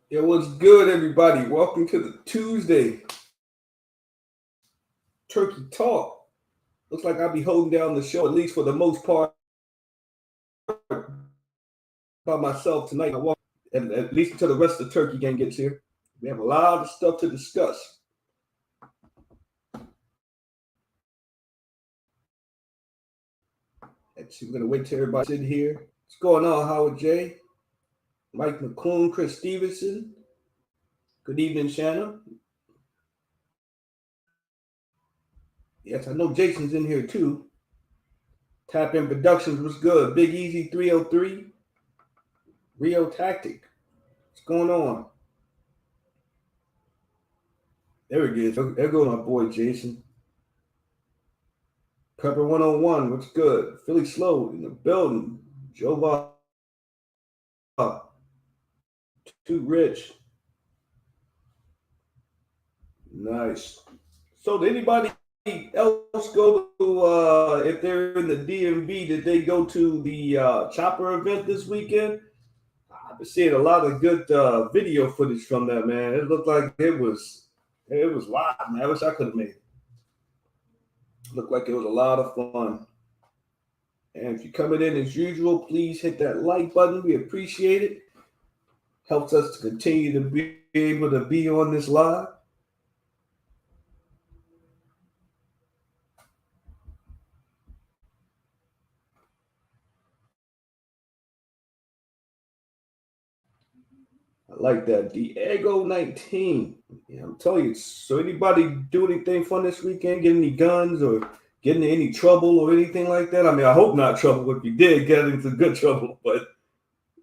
It was good, everybody. Welcome to the Tuesday Turkey Talk. Looks like I'll be holding down the show, at least for the most part, by myself tonight. At least until the rest of the Turkey gang gets here. We have a lot of stuff to discuss. We're going to wait till everybody sit here. What's going on, Howard J? Mike McClune, Chris Stevenson. Good evening, Shanna. Yes, I know Jason's in here too. Tap In Productions was good. Big Easy 303. Rio Tactic. What's going on? There he is. There goes my boy Jason. Pepper 101, what's good? Philly Slow in the building. Joe Too Rich. Nice. So did anybody else go to, if they're in the DMV, did they go to the Chopper event this weekend? I've been seeing a lot of good video footage from that, man. It looked like it was live, man. I wish I could have made it. Looked like it was a lot of fun. And if you're coming in as usual, please hit that like button. We appreciate it. Helps us to continue to be able to be on this live. I like that. Diego 19. Yeah, I'm telling you. So anybody do anything fun this weekend? Get any guns or get into any trouble or anything like that? I mean, I hope not trouble. If you did, get into good trouble. But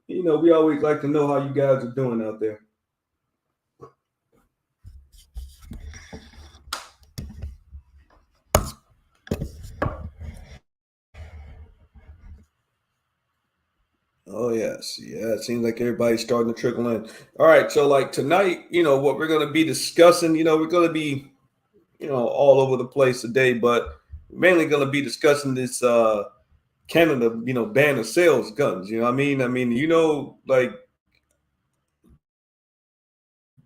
we always like to know how you guys are doing out there. Oh yes, yeah. It seems like everybody's starting to trickle in. All right, so like tonight, what we're going to be discussing. We're going to be, all over the place today, but mainly going to be discussing this Canada, ban of sales guns. You know what I mean? I mean, like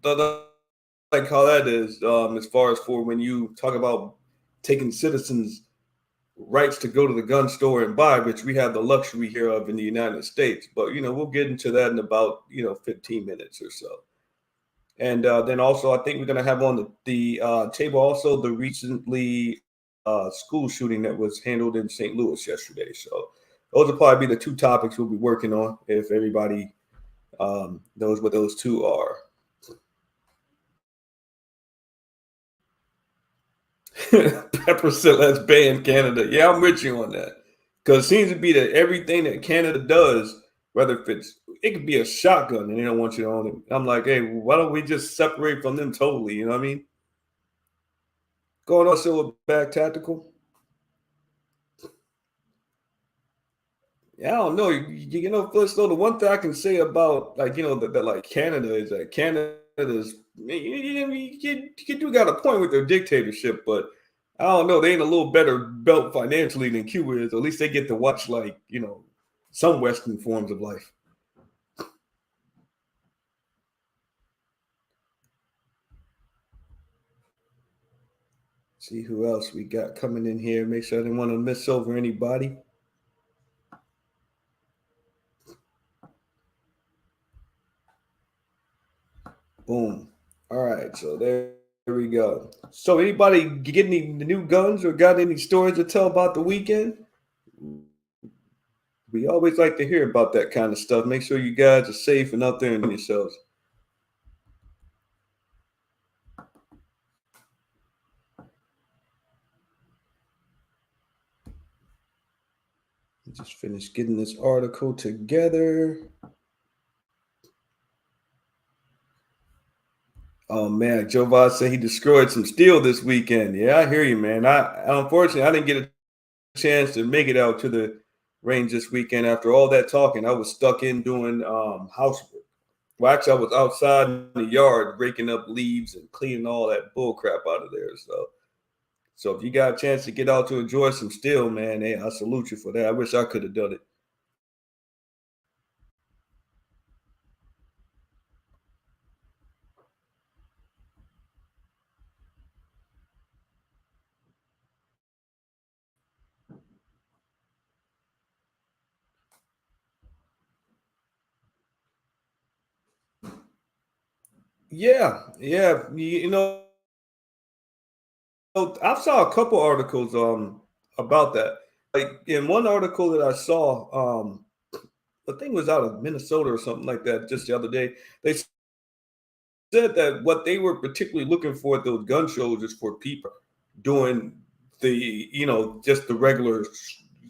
like how that is, as far as for when you talk about taking citizens' rights to go to the gun store and buy, which we have the luxury here of in the United States. But we'll get into that in about 15 minutes or so. And then also, I think we're going to have on the table also the recently school shooting that was handled in St. Louis yesterday. So those will probably be the two topics we'll be working on if everybody knows what those two are. Pepper said, "Let's ban Canada." Yeah, I'm with you on that because it seems to be that everything that Canada does, whether if it could be a shotgun and they don't want you to own it. I'm like, hey, why don't we just separate from them totally? You know what I mean? Going on still with back tactical. Yeah, I don't know. First though, the one thing I can say about like that like Canada is that Canada's you do got a point with their dictatorship, but I don't know. They ain't a little better built financially than Cuba is. At least they get to watch like some Western forms of life. See who else we got coming in here. Make sure I didn't want to miss over anybody. Boom. All right, so there we go. So anybody get any new guns or got any stories to tell about the weekend? We always like to hear about that kind of stuff. Make sure you guys are safe and out there in yourselves. Just finished getting this article together. Oh man, Joe Vaz said he destroyed some steel this weekend. Yeah, I hear you, man. I unfortunately I didn't get a chance to make it out to the range this weekend. After all that talking, I was stuck in doing housework. Well, actually, I was outside in the yard raking up leaves and cleaning all that bull crap out of there. So if you got a chance to get out to enjoy some steel, man, hey, I salute you for that. I wish I could have done it. Yeah, yeah. I saw a couple articles about that. Like in one article that I saw, I think it was out of Minnesota or something like that just the other day. They said that what they were particularly looking for at those gun shows is for people doing just the regular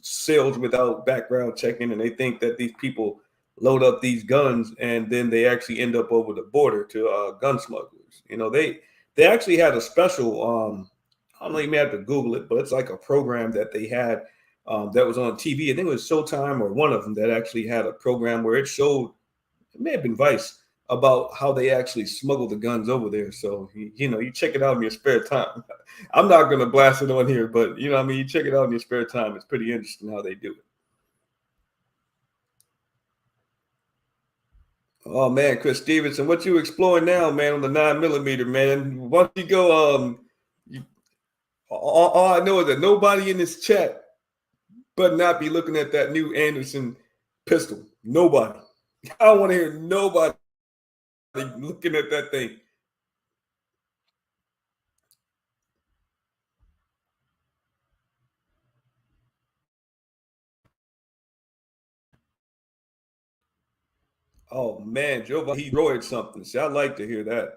sales without background checking, and they think that these people load up these guns and then they actually end up over the border to gun smugglers. They actually had a special. I don't know. You may have to Google it, but it's like a program that they had that was on TV. I think it was Showtime or one of them that actually had a program where it showed, it may have been Vice, about how they actually smuggle the guns over there. So you check it out in your spare time. I'm not gonna blast it on here, but what I mean, you check it out in your spare time. It's pretty interesting how they do it. Oh man, Chris Stevenson, what you exploring now, man, on the 9 millimeter, man? Once you go, you, all I know is that nobody in this chat but not be looking at that new Anderson pistol. Nobody. I don't want to hear nobody looking at that thing. Oh man, Joe, he destroyed something. See, I like to hear that.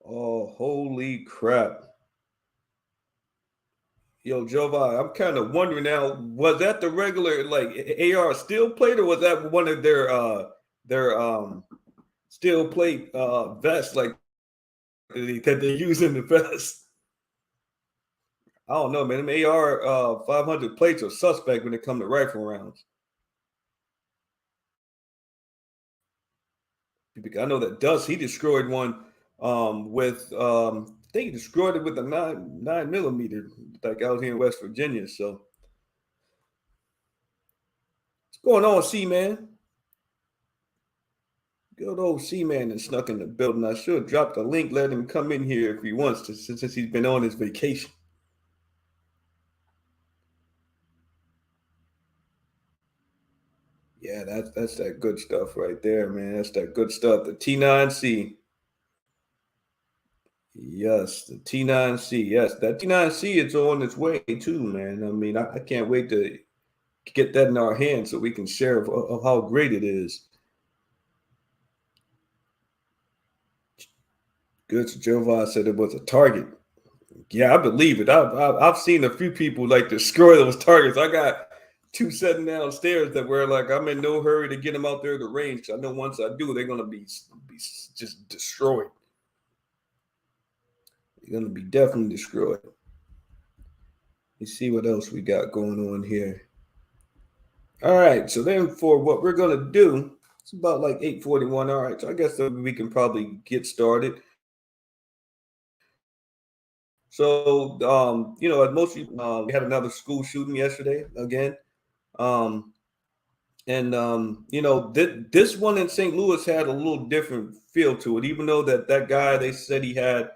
Oh, holy crap. Yo, Jovi, I'm kind of wondering now, was that the regular like AR steel plate or was that one of their steel plate vests like that they use in the vest? I don't know, man. Them AR 500 plates are suspect when it comes to rifle rounds. Because I know that Dust, he destroyed one with I think he destroyed it with a nine millimeter like out here in West Virginia. So what's going on, C man? Good old C man and snuck in the building. I should have dropped a link, let him come in here if he wants to, since he's been on his vacation. Yeah, that's that good stuff right there, man. That's that good stuff. The T9C. Yes, the T9C. Yes, that T9C is on its way too, man. I mean, I can't wait to get that in our hands so we can share of how great it is. Good Jovan said it was a target. Yeah, I believe it. I've seen a few people like destroy those targets. I got two sitting downstairs that were like, I'm in no hurry to get them out there to range. I know once I do, they're gonna be just destroyed. They're gonna be definitely destroyed. Let's see what else we got going on here. All right, so then for what we're gonna do, it's about like 8:41. All right, so I guess that we can probably get started. So, as most people, we had another school shooting yesterday again. Um, and this one in St. Louis had a little different feel to it, even though that guy, they said he had,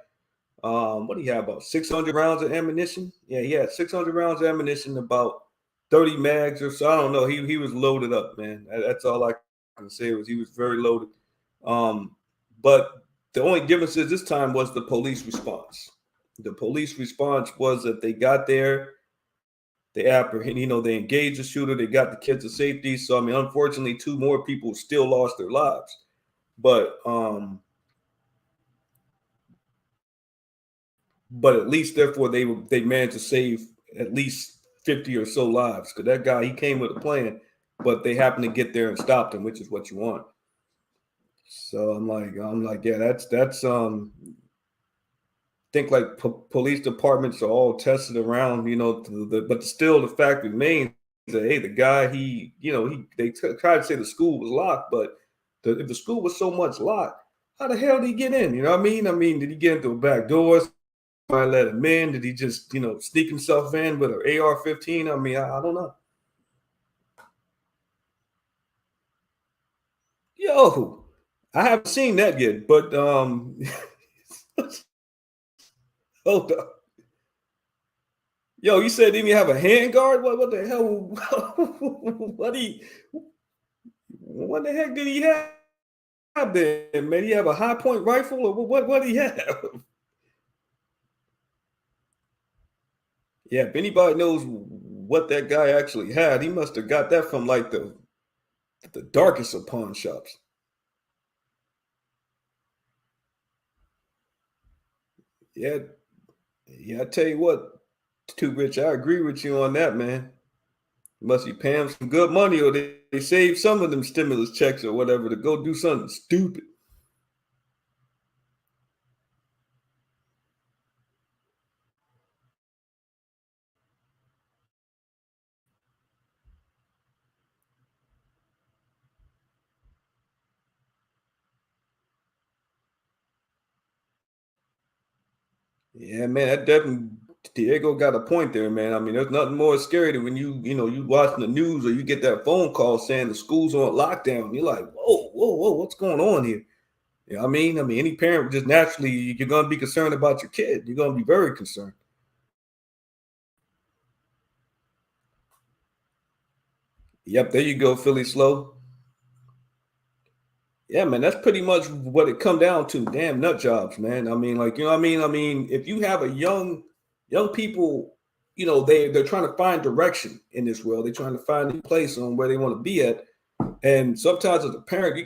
what do you have, about 600 rounds of ammunition? Yeah, he had 600 rounds of ammunition, about 30 mags or so. I don't know. He was loaded up, man. That's all I can say, was he was very loaded. But the only difference is this time was the police response. The police response was that they got there, they apprehend, they engaged the shooter, they got the kids to safety. So I mean, unfortunately, two more people still lost their lives. But at least therefore they managed to save at least 50 or so lives. Because that guy, he came with a plan, but they happened to get there and stopped him, which is what you want. So I'm like, yeah, that's think like police departments are all tested around, but still the fact remains that, hey, the guy, tried to say the school was locked, but if the school was so much locked, how the hell did he get in? You know what I mean? I mean, did he get into a back door? Somebody let him in? Did he just, sneak himself in with an AR-15? I mean, I don't know. Yo, I haven't seen that yet, but hold up. Yo, you said didn't he have a hand guard? What the hell? What the heck did he have there, man? He have a high point rifle or what do he have? Yeah, if anybody knows what that guy actually had, he must have got that from like the darkest of pawn shops. Yeah, yeah. I tell you what, too rich. I agree with you on that, man. Must be paying some good money, or they save some of them stimulus checks or whatever to go do something stupid. Yeah, man, that definitely Diego got a point there, man. I mean, there's nothing more scary than when you watching the news or you get that phone call saying the school's on lockdown. You're like, whoa, what's going on here? Yeah, I mean, any parent just naturally you're gonna be concerned about your kid. You're gonna be very concerned. Yep, there you go, Philly slow. Yeah, man, that's pretty much what it come down to. Damn nut jobs, man. I mean, like, you know what I mean? I mean, if you have a young people, they're trying to find direction in this world. They're trying to find a place on where they want to be at. And sometimes as a parent, you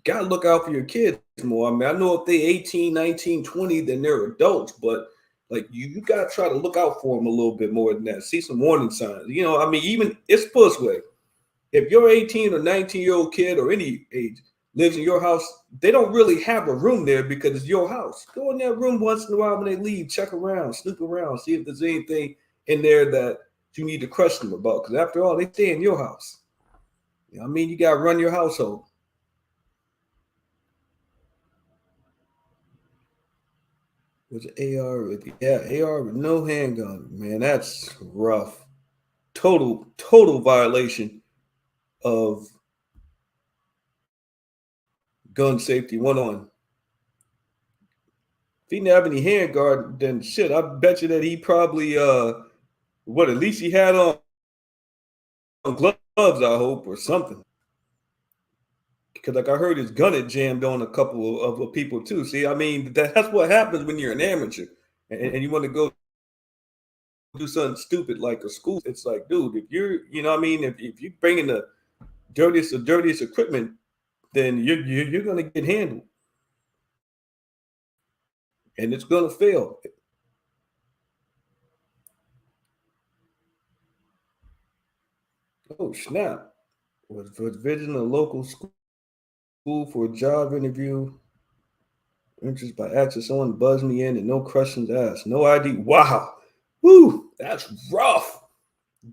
gotta look out for your kids more. I mean, I know if they 18, 19, 20, then they're adults, but like you gotta try to look out for them a little bit more than that. See some warning signs. I mean, even it's this way. If your 18 or 19-year-old kid or any age lives in your house, they don't really have a room there because it's your house. Go in that room once in a while when they leave, check around, snoop around, see if there's anything in there that you need to question them about. Because after all, they stay in your house. I mean, you got to run your household. With AR, yeah, AR with no handgun, man, that's rough. Total violation of gun safety 101. If he didn't have any handguard, then shit, I bet you that he probably at least he had on gloves, I hope, or something. Because like I heard his gun had jammed on a couple of people too. See, I mean that's what happens when you're an amateur and you want to go do something stupid like a school. It's like, dude, if you're, what I mean, if you're bringing the dirtiest equipment, then you're gonna get handled, and it's gonna fail. Oh snap! Was visiting a local school for a job interview. Interest by accident. Someone buzzed me in and no questions asked. No ID. Wow. Woo. That's rough.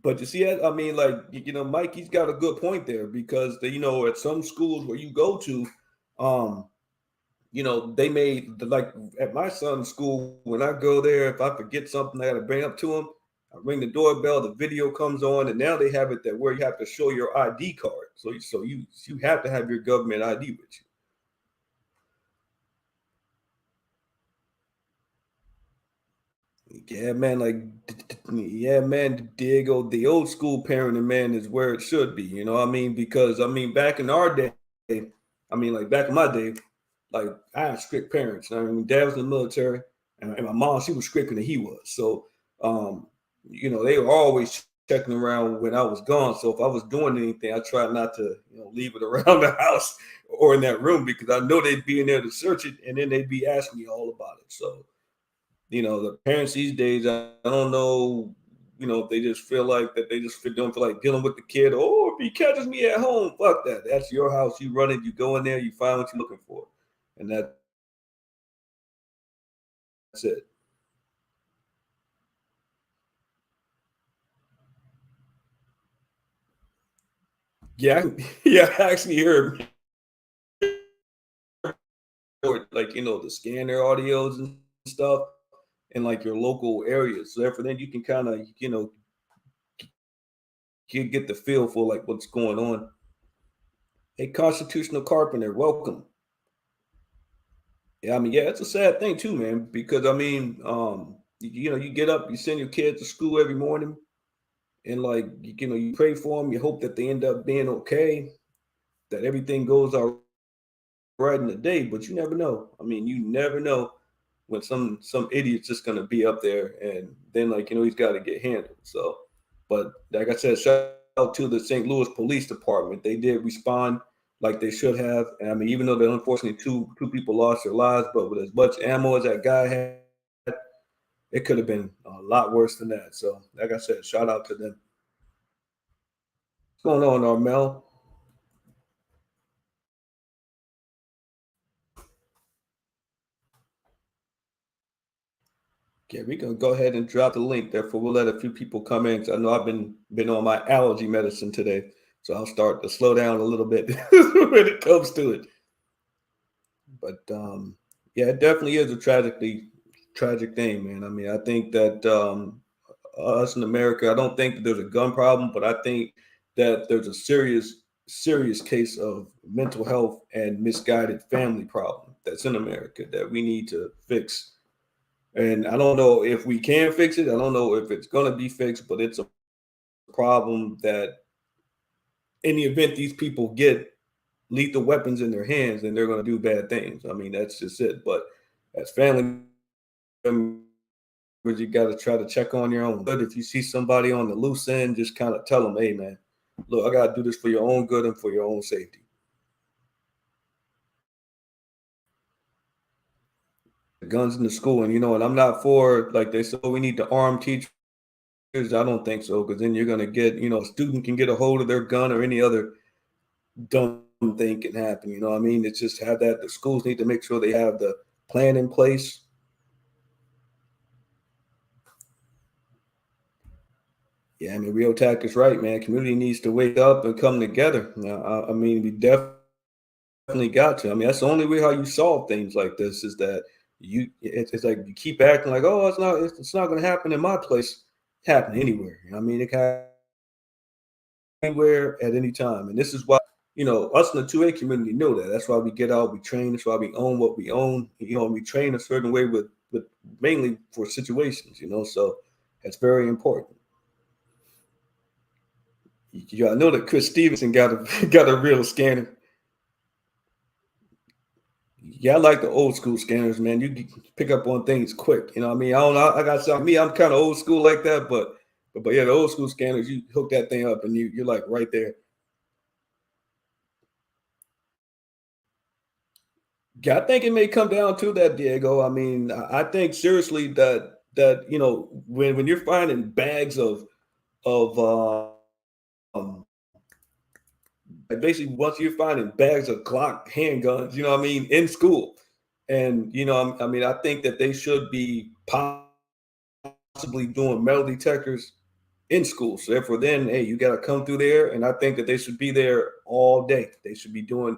But you see, I mean, like, Mikey's got a good point there because, at some schools where you go to, um, they made, like, at my son's school, when I go there, if I forget something I got to bring up to him, I ring the doorbell, the video comes on, and now they have it that where you have to show your ID card. So you have to have your government ID with you. Yeah, man, yeah, man, Diego, the old school parenting, man, is where it should be. You know what I mean? Because, I mean, back in our day, I mean, like back in my day, like I had strict parents. I mean, dad was in the military, and my mom, she was stricter than he was. So, they were always checking around when I was gone. So if I was doing anything, I tried not to, leave it around the house or in that room because I know they'd be in there to search it, and then they'd be asking me all about it. So, the parents these days, I don't know, if they just feel like that they just don't feel like dealing with the kid. Oh, if he catches me at home, fuck that. That's your house. You run it. You go in there. You find what you're looking for, and that's it. Yeah, yeah. I actually heard like to scan their audios and stuff in like your local areas. So therefore, then you can kind of get the feel for like what's going on. Hey, constitutional carpenter, welcome. Yeah, I mean, yeah, it's a sad thing too, man, because I mean, You get up, you send your kids to school every morning, and like you pray for them, you hope that they end up being okay, that everything goes all right in the day, but you never know. I mean, you never know when some idiot's just gonna be up there, and then he's got to get handled. So, but like I said, shout out to the St. Louis Police Department. They did respond like they should have. And I mean, even though that unfortunately two people lost their lives, but with as much ammo as that guy had, it could have been a lot worse than that. So, like I said, shout out to them. What's going on, Armel? Yeah, we can go ahead and drop the link. Therefore, we'll let a few people come in. 'Cause I know I've been on my allergy medicine today, so I'll start to slow down a little bit when it comes to it. But yeah, it definitely is a tragic thing, man. I mean, I think that us in America, I don't think that there's a gun problem, but I think that there's a serious case of mental health and misguided family problem that's in America that we need to fix. And I don't know if we can fix it. I don't know if it's going to be fixed, but it's a problem that in the event these people get lethal weapons in their hands, then they're going to do bad things. I mean, that's just it. But as family members, you got to try to check on your own. But if you see somebody on the loose end, just kind of tell them, hey, man, look, I got to do this for your own good and for your own safety. Guns in the school. And I'm not for, like they said, oh, we need to arm teachers. I don't think so, because then you're going to get, a student can get a hold of their gun or any other dumb thing can happen. You know what I mean? It's just have that. The schools need to make sure they have the plan in place. Yeah, I mean, Real Tack is right, man. Community needs to wake up and come together. I mean, we definitely got to. I mean, that's the only way how you solve things like this is that it's like you keep acting like, oh, it's not going to happen in my place. It happen anywhere. You know what I mean? It can happen anywhere at any time. And this is why, us in the 2A community know that. That's why we get out, we train. That's why we own what we own. And we train a certain way with mainly for situations. So it's very important. I know that Chris Stevenson got a got a real scanner. Yeah, I like the old school scanners, man. You can pick up on things quick. You know what I mean? I don't know. I got some me, I'm kind of old school like that, but yeah, the old school scanners, you hook that thing up and you're like right there. Yeah, I think it may come down to that, Diego. I mean, I think seriously that when you're finding bags of like basically once you're finding bags of Glock handguns, you know what I mean, in school, and I mean, I think that they should be possibly doing metal detectors in school. So therefore, then hey, you got to come through there, and I think that they should be there all day. They should be doing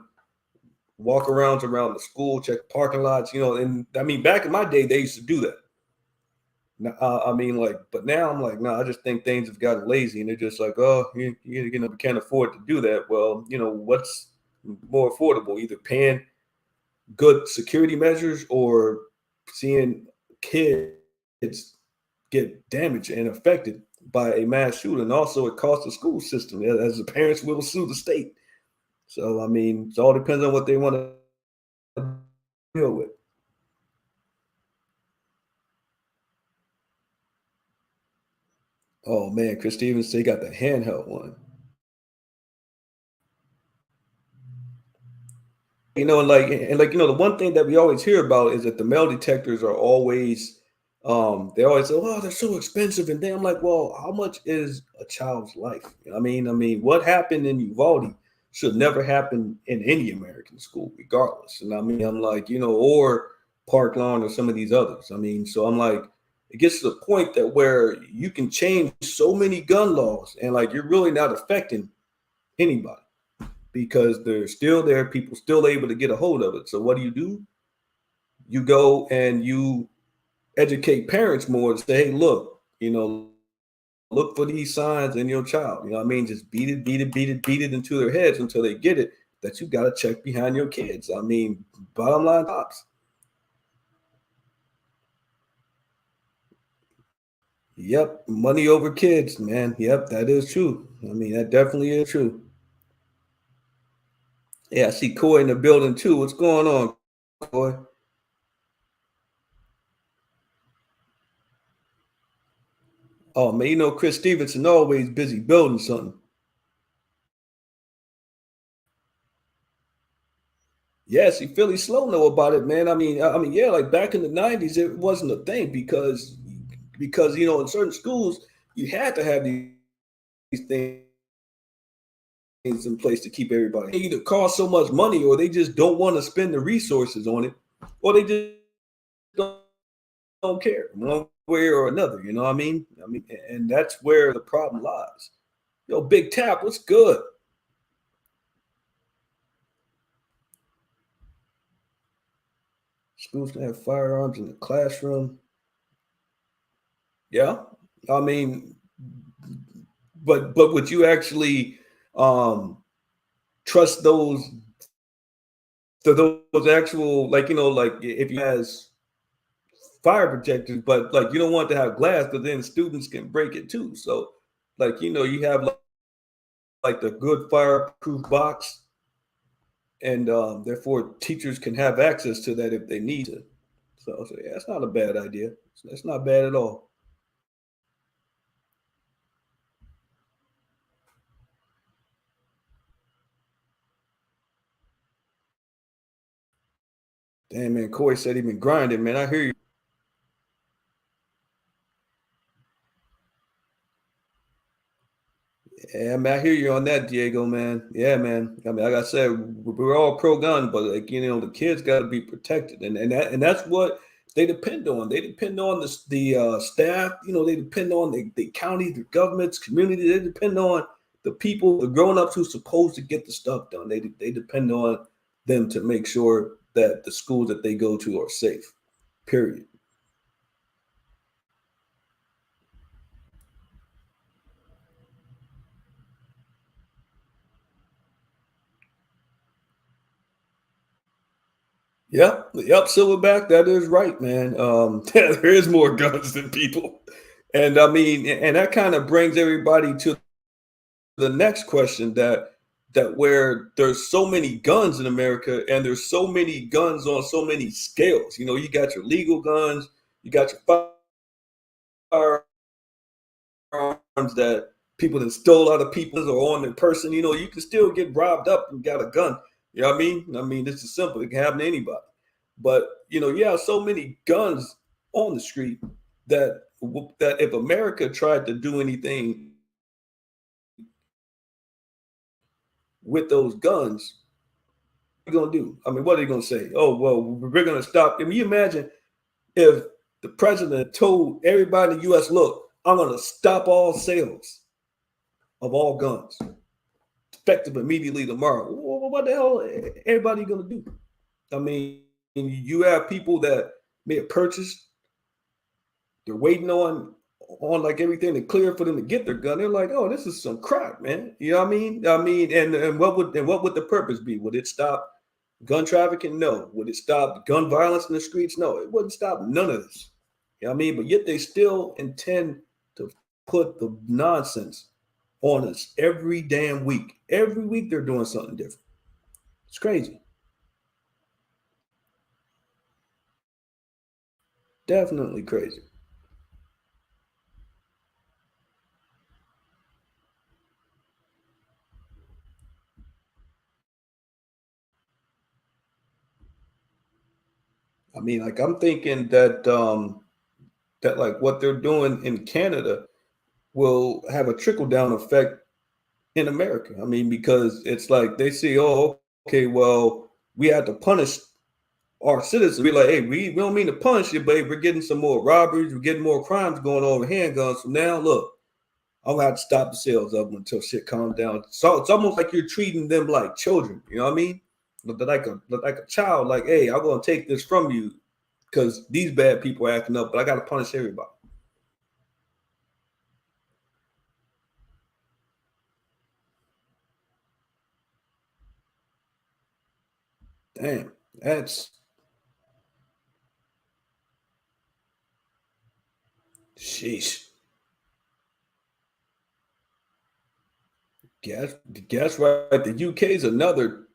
walk arounds around the school, check parking lots, and I mean, back in my day, they used to do that. I mean, like, but now I'm like, no, I just think things have gotten lazy, and they're just like, oh, we can't afford to do that. Well, what's more affordable? Either paying good security measures or seeing kids get damaged and affected by a mass shooting. Also, it costs the school system, as the parents will sue the state. So, I mean, it all depends on what they want to deal with. Oh man, Chris Stevens, they got the handheld one. The one thing that we always hear about is that the metal detectors are always, they always say, oh, they're so expensive. And then I'm like, well, how much is a child's life? I mean, what happened in Uvalde should never happen in any American school, regardless. And I mean, I'm like, or Park Lawn or some of these others. I mean, so I'm like, it gets to the point that where you can change so many gun laws and like you're really not affecting anybody because they're still there. People still able to get a hold of it. So what do? You go and you educate parents more to say, hey, look, look for these signs in your child. You know what I mean? Just beat it into their heads until they get it that you got to check behind your kids. I mean, bottom line tops. Yep, money over kids, man. Yep, that is true. I mean, that definitely is true. Yeah, I see Coy in the building too. What's going on, Coy? Oh man, you know Chris Stevenson always busy building something. Yeah, see, Philly Slow know about it, man. I mean, yeah, like back in the '90s, it wasn't a thing because in certain schools you had to have these things in place to keep everybody. They either cost so much money, or they just don't want to spend the resources on it, or they just don't care one way or another. You know what I mean? And that's where the problem lies. Yo, Big Tap, what's good? Schools can have firearms in the classroom. Yeah, I mean, but would you actually um trust those actual, like, like if you has fire projectors, but like you don't want to have glass because then students can break it too. So like you have like the good fireproof box, and therefore teachers can have access to that if they need to. So yeah, it's not a bad idea. It's not bad at all. Damn, man, Corey said he been grinding, man. I hear you. Yeah, man, I hear you on that, Diego, man. Yeah, man. I mean, like I said, we're all pro gun, but like the kids got to be protected, and that's what they depend on. They depend on the staff. They depend on the counties, the governments, community. They depend on the people, the grown ups who's supposed to get the stuff done. They depend on them to make sure that the schools that they go to are safe. Period. Yep, Silverback, that is right, man. There is more guns than people. And I mean, and that kind of brings everybody to the next question, that where there's so many guns in America, and there's so many guns on so many scales. You got your legal guns, you got your firearms that people that stole other people's or on their person. You can still get robbed up and got a gun. You know what I mean? I mean, this is simple. It can happen to anybody. But you have so many guns on the street that if America tried to do anything with those guns, what are you gonna do? I mean, what are they gonna say? Oh well, we're gonna stop. I mean, you imagine if the president told everybody in the U.S., "Look, I'm gonna stop all sales of all guns, effective immediately tomorrow." What the hell? Everybody gonna do? I mean, you have people that may have purchased. They're waiting on like everything to clear for them to get their gun. They're like, "Oh, this is some crap, man." You know what I mean? And what would the purpose be? Would it stop gun trafficking? No. Would it stop gun violence in the streets? No. It wouldn't stop none of this. You know what I mean? But yet they still intend to put the nonsense on us every damn week. Every week they're doing something different. It's crazy. Definitely crazy. I mean, like I'm thinking that like what they're doing in Canada will have a trickle down effect in America. I mean, because it's like they say, oh, okay, well, we have to punish our citizens. We're like, hey, we don't mean to punish you, but hey, we're getting some more robberies, we're getting more crimes going on with handguns. So now, look, I'm gonna have to stop the sales of them until shit calms down. So it's almost like you're treating them like children. You know what I mean? Like a child. Like, hey, I'm gonna take this from you because these bad people are acting up, but I got to punish everybody. Damn, that's sheesh. Guess, guess right. The UK is another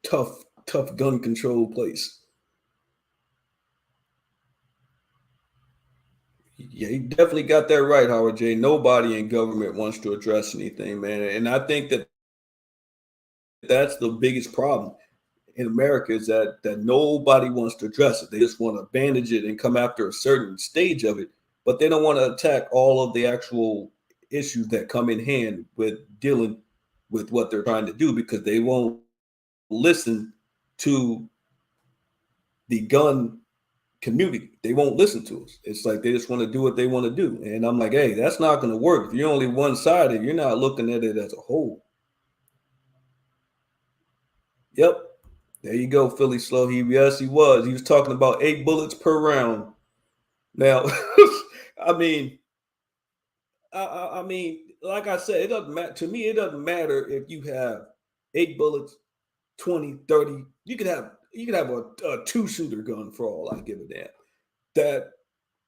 tough gun control place. Yeah, you definitely got that right, Howard J. Nobody in government wants to address anything, man. And I think that that's the biggest problem in America is that nobody wants to address it. They just want to bandage it and come after a certain stage of it, but they don't want to attack all of the actual issues that come in hand with dealing with what they're trying to do because they won't listen to the gun community. They won't listen to us. It's like they just want to do what they want to do. And I'm like, hey, that's not going to work. If you're only one sided, you're not looking at it as a whole. Yep. There you go, Philly Slow. Yes, he was. He was talking about 8 bullets per round. Now, I mean, I mean, like I said, it doesn't matter to me. It doesn't matter if you have 8 bullets, 20, 30. You could have a two-shooter gun for all I give a damn. That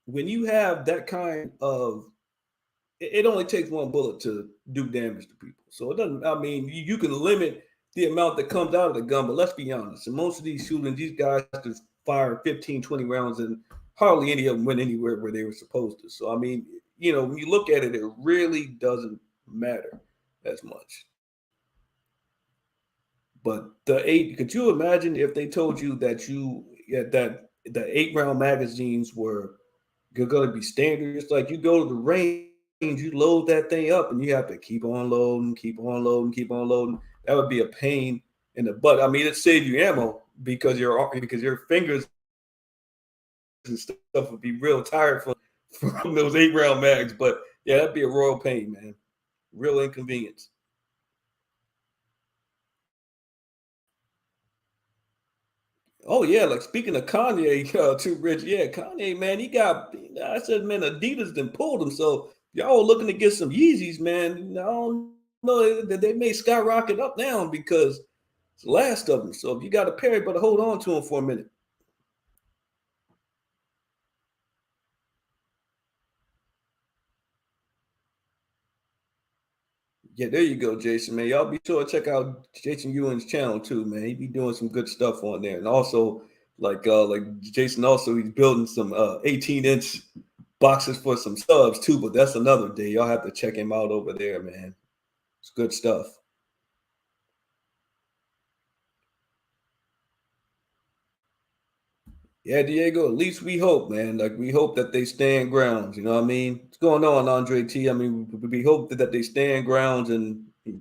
when you have that kind of it only takes one bullet to do damage to people. So it doesn't, I mean, you can limit the amount that comes out of the gun, but let's be honest. In most of these shootings, these guys just fire 15, 20 rounds and hardly any of them went anywhere where they were supposed to. So, I mean, when you look at it, it really doesn't matter as much. But the eight, could you imagine if they told you that that the 8 round magazines were going to be standard? It's like you go to the range, you load that thing up, and you have to keep on loading, keep on loading, keep on loading. That would be a pain in the butt. I mean, it saves you ammo because your fingers and stuff would be real tired from those 8 round mags. But yeah, that'd be a royal pain, man. Real inconvenience. Oh yeah, like speaking of Kanye, too rich. Yeah, Kanye, man, he got. I said, man, Adidas then pulled him. So y'all looking to get some Yeezys, man. I don't know that they may skyrocket up now because it's the last of them. So if you got a pair, you better hold on to them for a minute. Yeah, there you go, Jason, man. Y'all be sure to check out Jason Ewan's channel too, man. He be doing some good stuff on there, and also like Jason, also he's building some 18-inch boxes for some subs too. But that's another day. Y'all have to check him out over there, man. It's good stuff. Yeah, Diego. At least we hope, man. Like we hope that they stand grounds. You know what I mean? What's going on, Andre T? I mean, we hope that they stand grounds and like,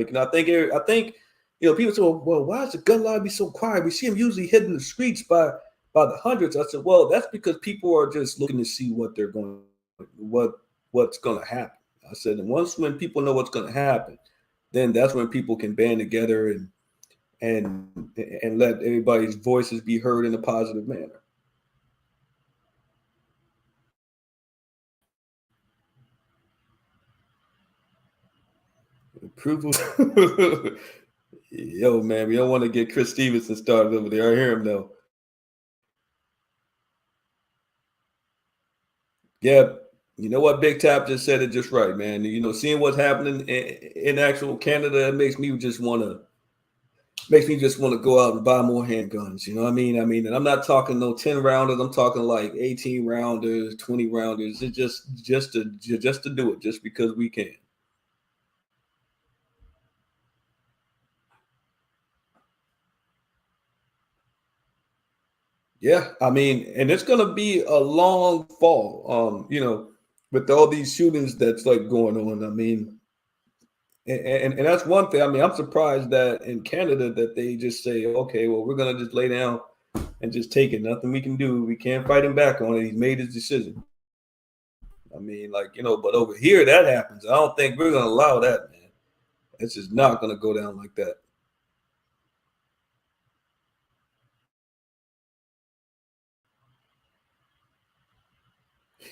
and I think people say, well, why does the gun line be so quiet? We see them usually hitting the streets by the hundreds. I said, well, that's because people are just looking to see what what's going to happen. I said, and once when people know what's going to happen, then that's when people can band together and and let everybody's voices be heard in a positive manner. Approval. Yo, man, we don't want to get Chris Stevenson started over there. I hear him though. Yeah, you know what? Big Tap just said it just right, man. Seeing what's happening in actual Canada, it makes me just want to go out and buy more handguns. You know what I mean? And I'm not talking no 10 rounders. I'm talking like 18 rounders, 20 rounders. It's just to do it, just because we can. Yeah, I mean, and it's gonna be a long fall. With all these shootings that's like going on. I mean, and that's one thing. I mean, I'm surprised that in Canada that they just say, okay, well, we're gonna just lay down and just take it. Nothing we can do. We can't fight him back on it. He's made his decision. I mean, but over here that happens. I don't think we're gonna allow that, man. It's just not gonna go down like that.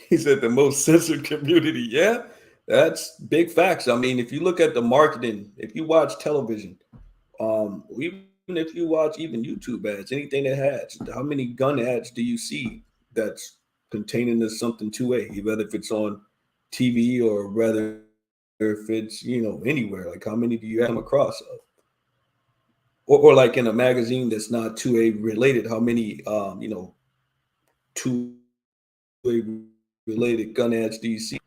He said the most censored community. Yeah, that's big facts. I mean, if you look at the marketing, if you watch television, even if you watch even YouTube ads, anything that has, how many gun ads do you see that's containing this something 2A, whether if it's on TV or rather if it's anywhere. Like how many do you come across of? Or like in a magazine that's not 2A related, how many 2A related gun ads do you see?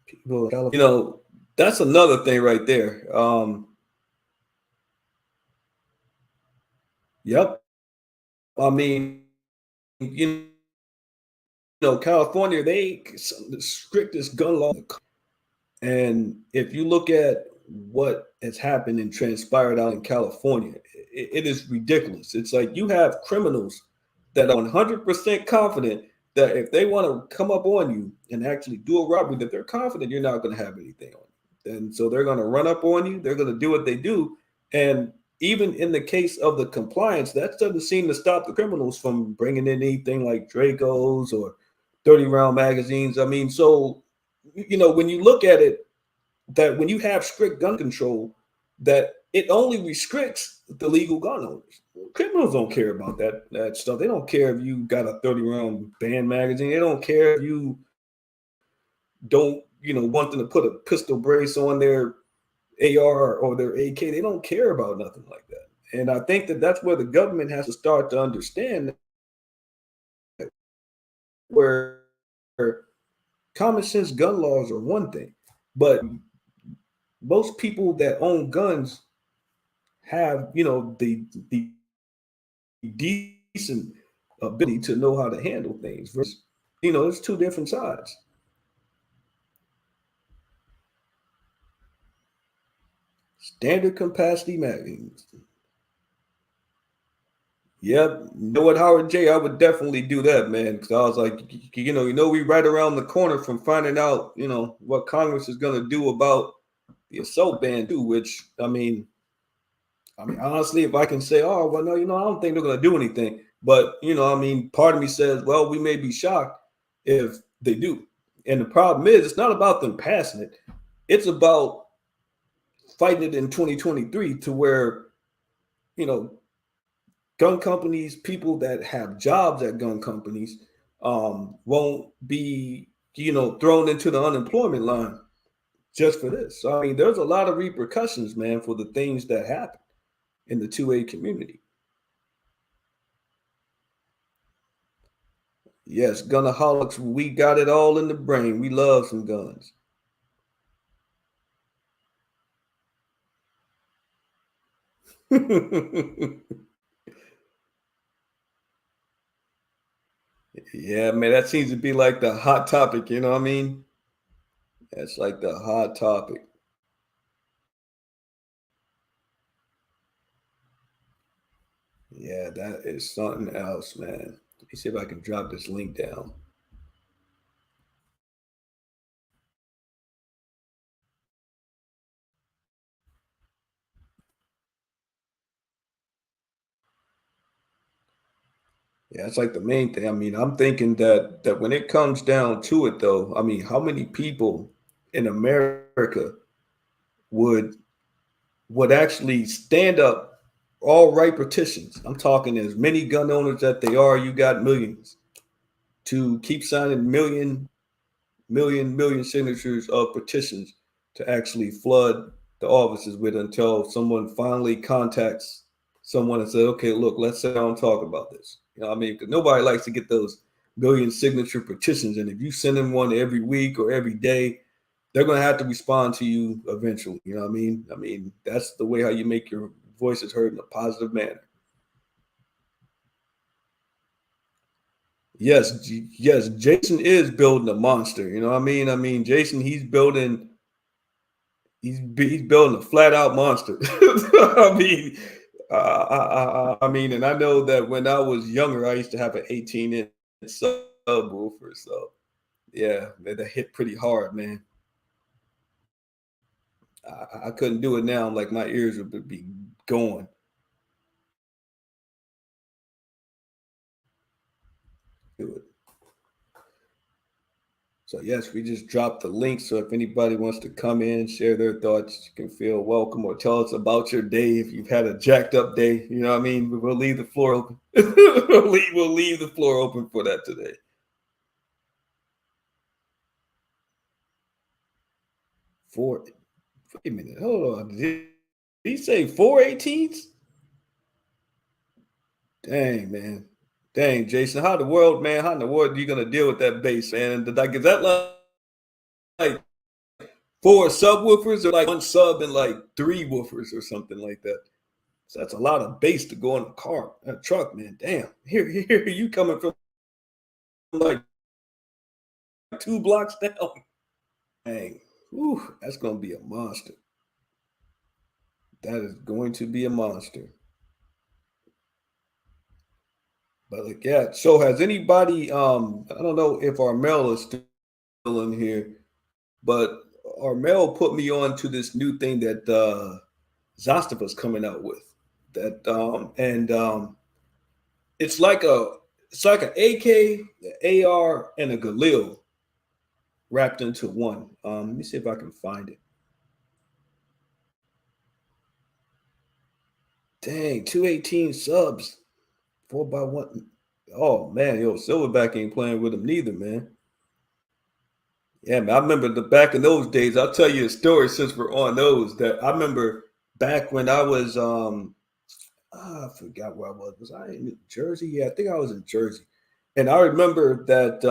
People, that's another thing right there. Yep. I mean, California, they some of the strictest gun law. And if you look at what has happened and transpired out in California, it is ridiculous. It's like you have criminals that are 100% confident that if they want to come up on you and actually do a robbery, that they're confident you're not going to have anything on you. And so they're going to run up on you. They're going to do what they do. And even in the case of the compliance, that doesn't seem to stop the criminals from bringing in anything like Dracos or 30 round magazines. I mean, so when you look at it, that when you have strict gun control, that it only restricts the legal gun owners. Criminals don't care about that stuff. They don't care if you got a 30 round band magazine. They don't care if you don't want them to put a pistol brace on their AR or their AK. They don't care about nothing like that. And I think that that's where the government has to start to understand where common sense gun laws are one thing, but most people that own guns have the decent ability to know how to handle things versus it's two different sides. Standard capacity magazines. Yep. You know what, Howard J? I would definitely do that, man. Because I was like, we right around the corner from finding out, what Congress is going to do about the assault ban too. Which I mean, honestly, if I can say, oh, well, no, I don't think they're going to do anything. But, part of me says, well, we may be shocked if they do. And the problem is, it's not about them passing it. It's about fighting it in 2023 to where, you know, gun companies, people that have jobs at gun companies, won't be, thrown into the unemployment line just for this. So, I mean, there's a lot of repercussions, man, for the things that happen in the 2A community. Yes, gunaholics, we got it all in the brain. We love some guns. Yeah, man, that seems to be like the hot topic, you know what I mean? That's like the hot topic. Yeah, that is something else, man. Let me see if I can drop this link down. Yeah, it's like the main thing. I mean, I'm thinking that when it comes down to it, though, I mean, how many people in America would would actually stand up, all write petitions? I'm talking as many gun owners that they are. You got millions to keep signing million signatures of petitions to actually flood the offices with until someone finally contacts someone and says, okay, look, let's sit down and talk about this. You know what I mean? Because nobody likes to get those million signature petitions. And if you send them one every week or every day, they're going to have to respond to you eventually. You know what I mean? I mean, that's the way how you make your voices heard in a positive manner. Yes, Jason is building a monster. You know what I mean? I mean, Jason, he's building a flat out monster. I mean, I mean, and I know that when I was younger, I used to have an 18-inch subwoofer. So yeah, that hit pretty hard, man. I couldn't do it now. Like my ears would be going. Do it. So yes, we just dropped the link. So if anybody wants to come in, share their thoughts, you can feel welcome or tell us about your day. If you've had a jacked up day, you know what I mean? We'll leave the floor open. we'll leave the floor open for that today. Four. Wait a minute. Hold on. Did he say 418s? Dang, man. Dang, Jason. How the world, man? How in the world are you gonna deal with that bass, man? Like, is that like four subwoofers or like one sub and like three woofers or something like that? So that's a lot of bass to go in a car, a truck, man. Damn. Here you coming from like 2 blocks down. Dang. Whew, that's gonna be a monster. That is going to be a monster. But like, yeah. So has anybody I don't know if Armel is still in here, but Armel put me on to this new thing that Zastava's coming out with. That and it's like an AK, an AR, and a Galil wrapped into one. Let me see if I can find it. Dang, 218 subs, 4x1. Oh man, yo, Silverback ain't playing with him neither, man. Yeah, man. I remember the back in those days. I'll tell you a story since we're on those. That I remember back when I was I forgot where I was. Was I in New Jersey? Yeah, I think I was in Jersey. And I remember that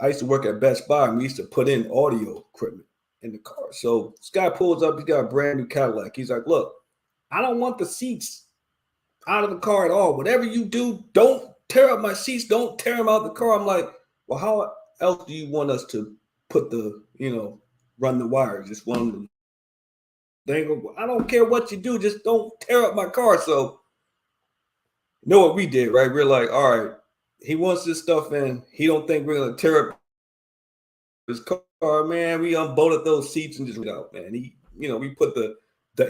I used to work at Best Buy and we used to put in audio equipment in the car. So this guy pulls up, he's got a brand new Cadillac. He's like, look, I don't want the seats out of the car at all. Whatever you do, don't tear up my seats. Don't tear them out of the car. I'm like, well, how else do you want us to put run the wires? Just one them thing. I don't care what you do. Just don't tear up my car. So you know what we did, right? We're like, all right, he wants this stuff in. He don't think we're gonna tear up his car, man. We unbolted those seats and just went out, man. We put the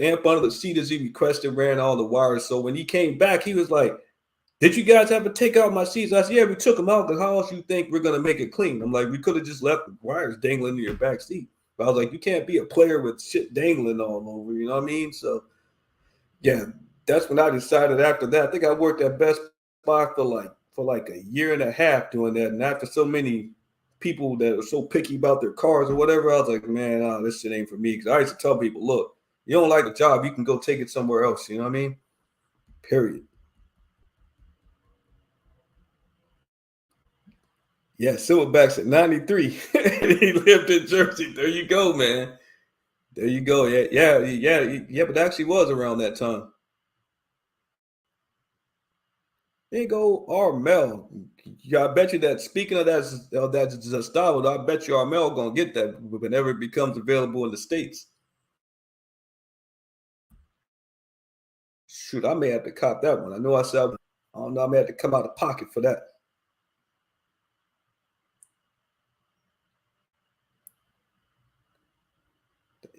amp under the seat as he requested, ran all the wires. So when he came back, he was like, did you guys have to take out my seats? I said, yeah, we took them out because how else you think we're gonna make it clean? I'm like, we could have just left the wires dangling in your back seat. But I was like, you can't be a player with shit dangling all over, you know what I mean? So yeah, that's when I decided after that. I think I worked at Best Buy for like a year and a half doing that. And after so many people that are so picky about their cars or whatever, I was like, man, this shit ain't for me. Because I used to tell people, look, you don't like the job, you can go take it somewhere else. You know what I mean? Period. Yeah, Silverback's at 93. He lived in Jersey. There you go, man. There you go. Yeah. But it actually was around that time. There you go, Armel. Yeah, I bet you that speaking of that Zastavo, I bet you Armel gonna get that whenever it becomes available in the States. Shoot, I may have to cop that one. I know I said I don't know, I may have to come out of pocket for that.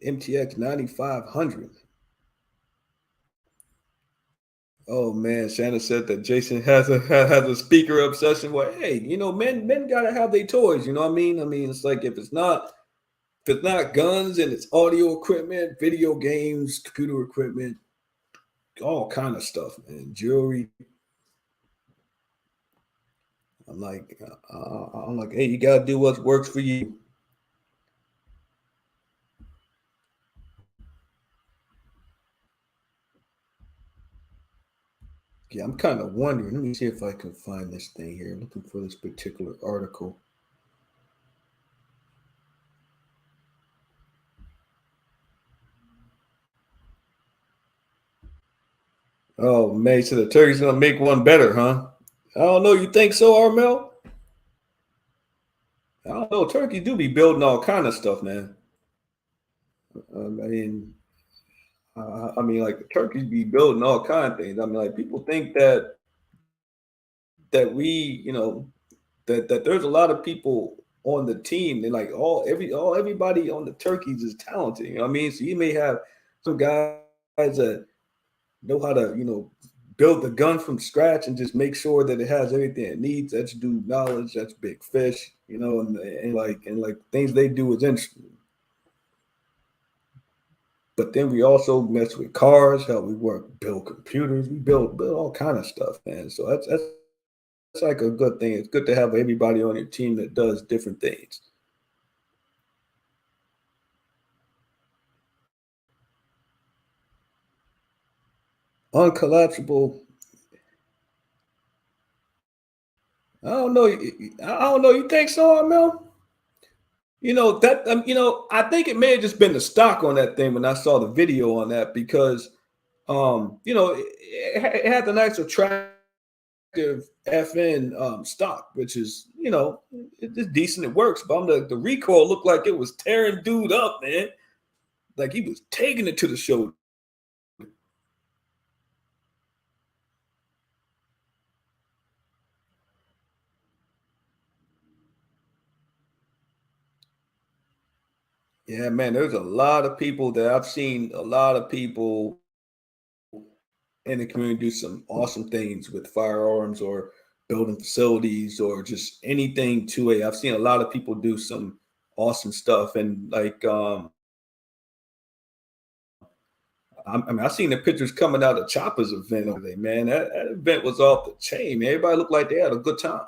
MTX 9500. Oh man, Shannon said that Jason has a speaker obsession. Well, hey, men gotta have their toys. You know what I mean? I mean, it's like if it's not guns and it's audio equipment, video games, computer equipment, all kind of stuff, man. Jewelry. I'm like, hey, you gotta do what works for you. Yeah, I'm kind of wondering. Let me see if I can find this thing here. Looking for this particular article. Oh, man, so the turkey's gonna make one better, huh? I don't know. You think so, Armel? I don't know. Turkey do be building all kind of stuff, man. I mean, like the turkeys be building all kind of things. I mean, like people think that that there's a lot of people on the team and like everybody on the turkeys is talented. You know what I mean? So you may have some guys that know how to build the gun from scratch and just make sure that it has everything it needs. That's due knowledge. That's big fish, and like things they do is interesting. But then we also mess with cars, how we work, build computers, we build all kind of stuff, man. So that's like a good thing. It's good to have everybody on your team that does different things. Uncollapsible. I don't know. I don't know. You think so, Mel? I think it may have just been the stock on that thing when I saw the video on that because, it had the nice attractive FN stock, which is, it's decent. It works, but the recoil looked like it was tearing dude up, man. Like he was taking it to the shoulder. Yeah, man. There's a lot of people that I've seen. A lot of people in the community do some awesome things with firearms or building facilities or just anything to it. I've seen a lot of people do some awesome stuff and I mean, I've seen the pictures coming out of Chopper's event over there, man. That event was off the chain, man. Everybody looked like they had a good time.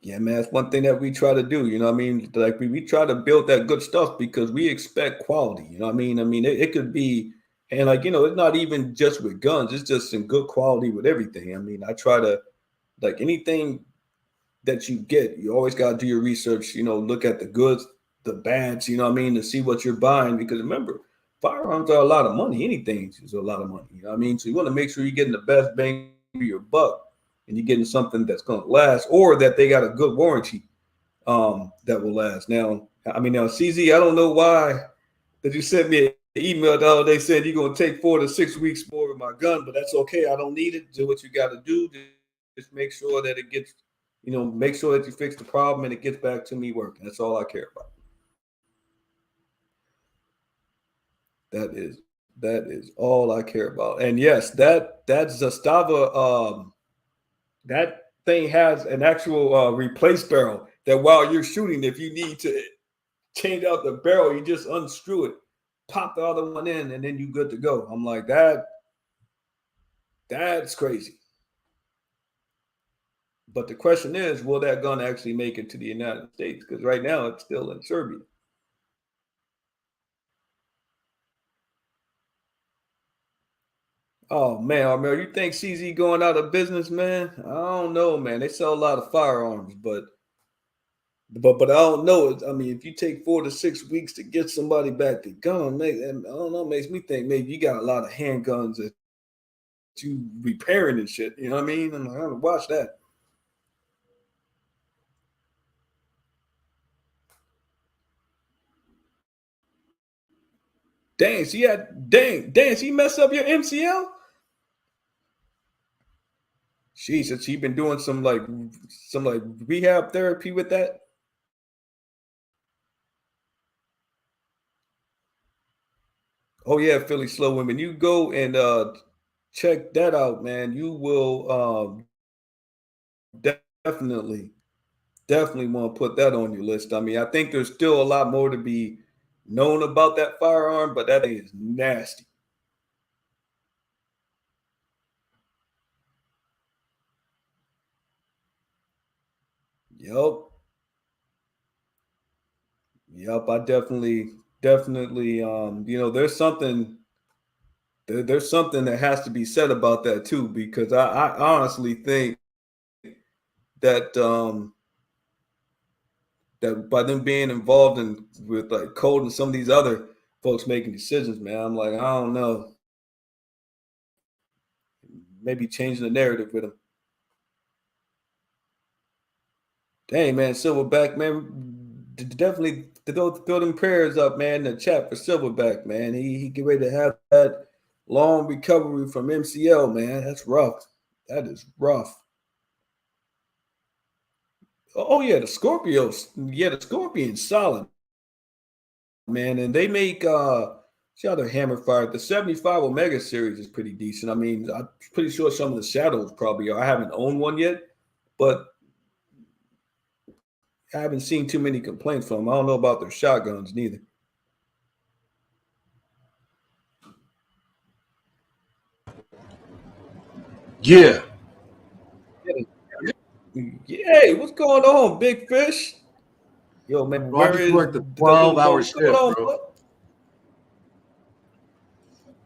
Yeah, man, that's one thing that we try to do. You know what I mean? Like we try to build that good stuff because we expect quality. You know what I mean? It could be, and like, it's not even just with guns, it's just in good quality with everything. I mean, I try to, like anything that you get, you always got to do your research, look at the goods, the bads, you know what I mean, to see what you're buying. Because remember, firearms are a lot of money. Anything is a lot of money. You know what I mean? So you want to make sure you're getting the best bang for your buck and you're getting something that's going to last or that they got a good warranty that will last. Now, CZ, I don't know why that you sent me an email the other day saying you're going to take 4 to 6 weeks more with my gun, but that's okay. I don't need it. Do what you got to do. Just make sure that it gets, make sure that you fix the problem and it gets back to me working. That's all I care about. That is that is all I care about. And yes, that Zastava that thing has an actual replace barrel that while you're shooting, if you need to change out the barrel, you just unscrew it, pop the other one in, and then you good to go. I'm like that's crazy. But the question is, will that gun actually make it to the United States? Because right now it's still in Serbia. Oh man, Armel, you think CZ going out of business, man? I don't know, man. They sell a lot of firearms, but I don't know. I mean, if you take 4 to 6 weeks to get somebody back the gun, I don't know, makes me think maybe you got a lot of handguns that you repairing and shit. You know what I mean? I'm like, I don't watch that. Dang, she messed up your MCL? She been doing some like rehab therapy with that. Oh yeah, Philly slow women. You go and check that out, man. You will definitely definitely want to put that on your list. I mean, I think there's still a lot more to be known about that firearm, but that thing is nasty. Yup. Yup. I definitely there's there's something that has to be said about that too, because I honestly think that that by them being involved in with like code and some of these other folks making decisions, man, I'm like, I don't know, maybe changing the narrative with them. Dang, man, Silverback, man, definitely throw them prayers up, man. In the chat for Silverback, man. He get ready to have that long recovery from MCL, man. That's rough. That is rough. Oh yeah, the Scorpios. Yeah, the Scorpion's solid, man, and they make see how their hammer fire. The 75 Omega series is pretty decent. I mean, I'm pretty sure some of the shadows probably are. I haven't owned one yet, but I haven't seen too many complaints from them. I don't know about their shotguns neither. Yeah. Yay, what's going on, big fish? Yo, man, Bro, I where just is worked a the little 12-hour boat? What's going shift, on, bro. bud?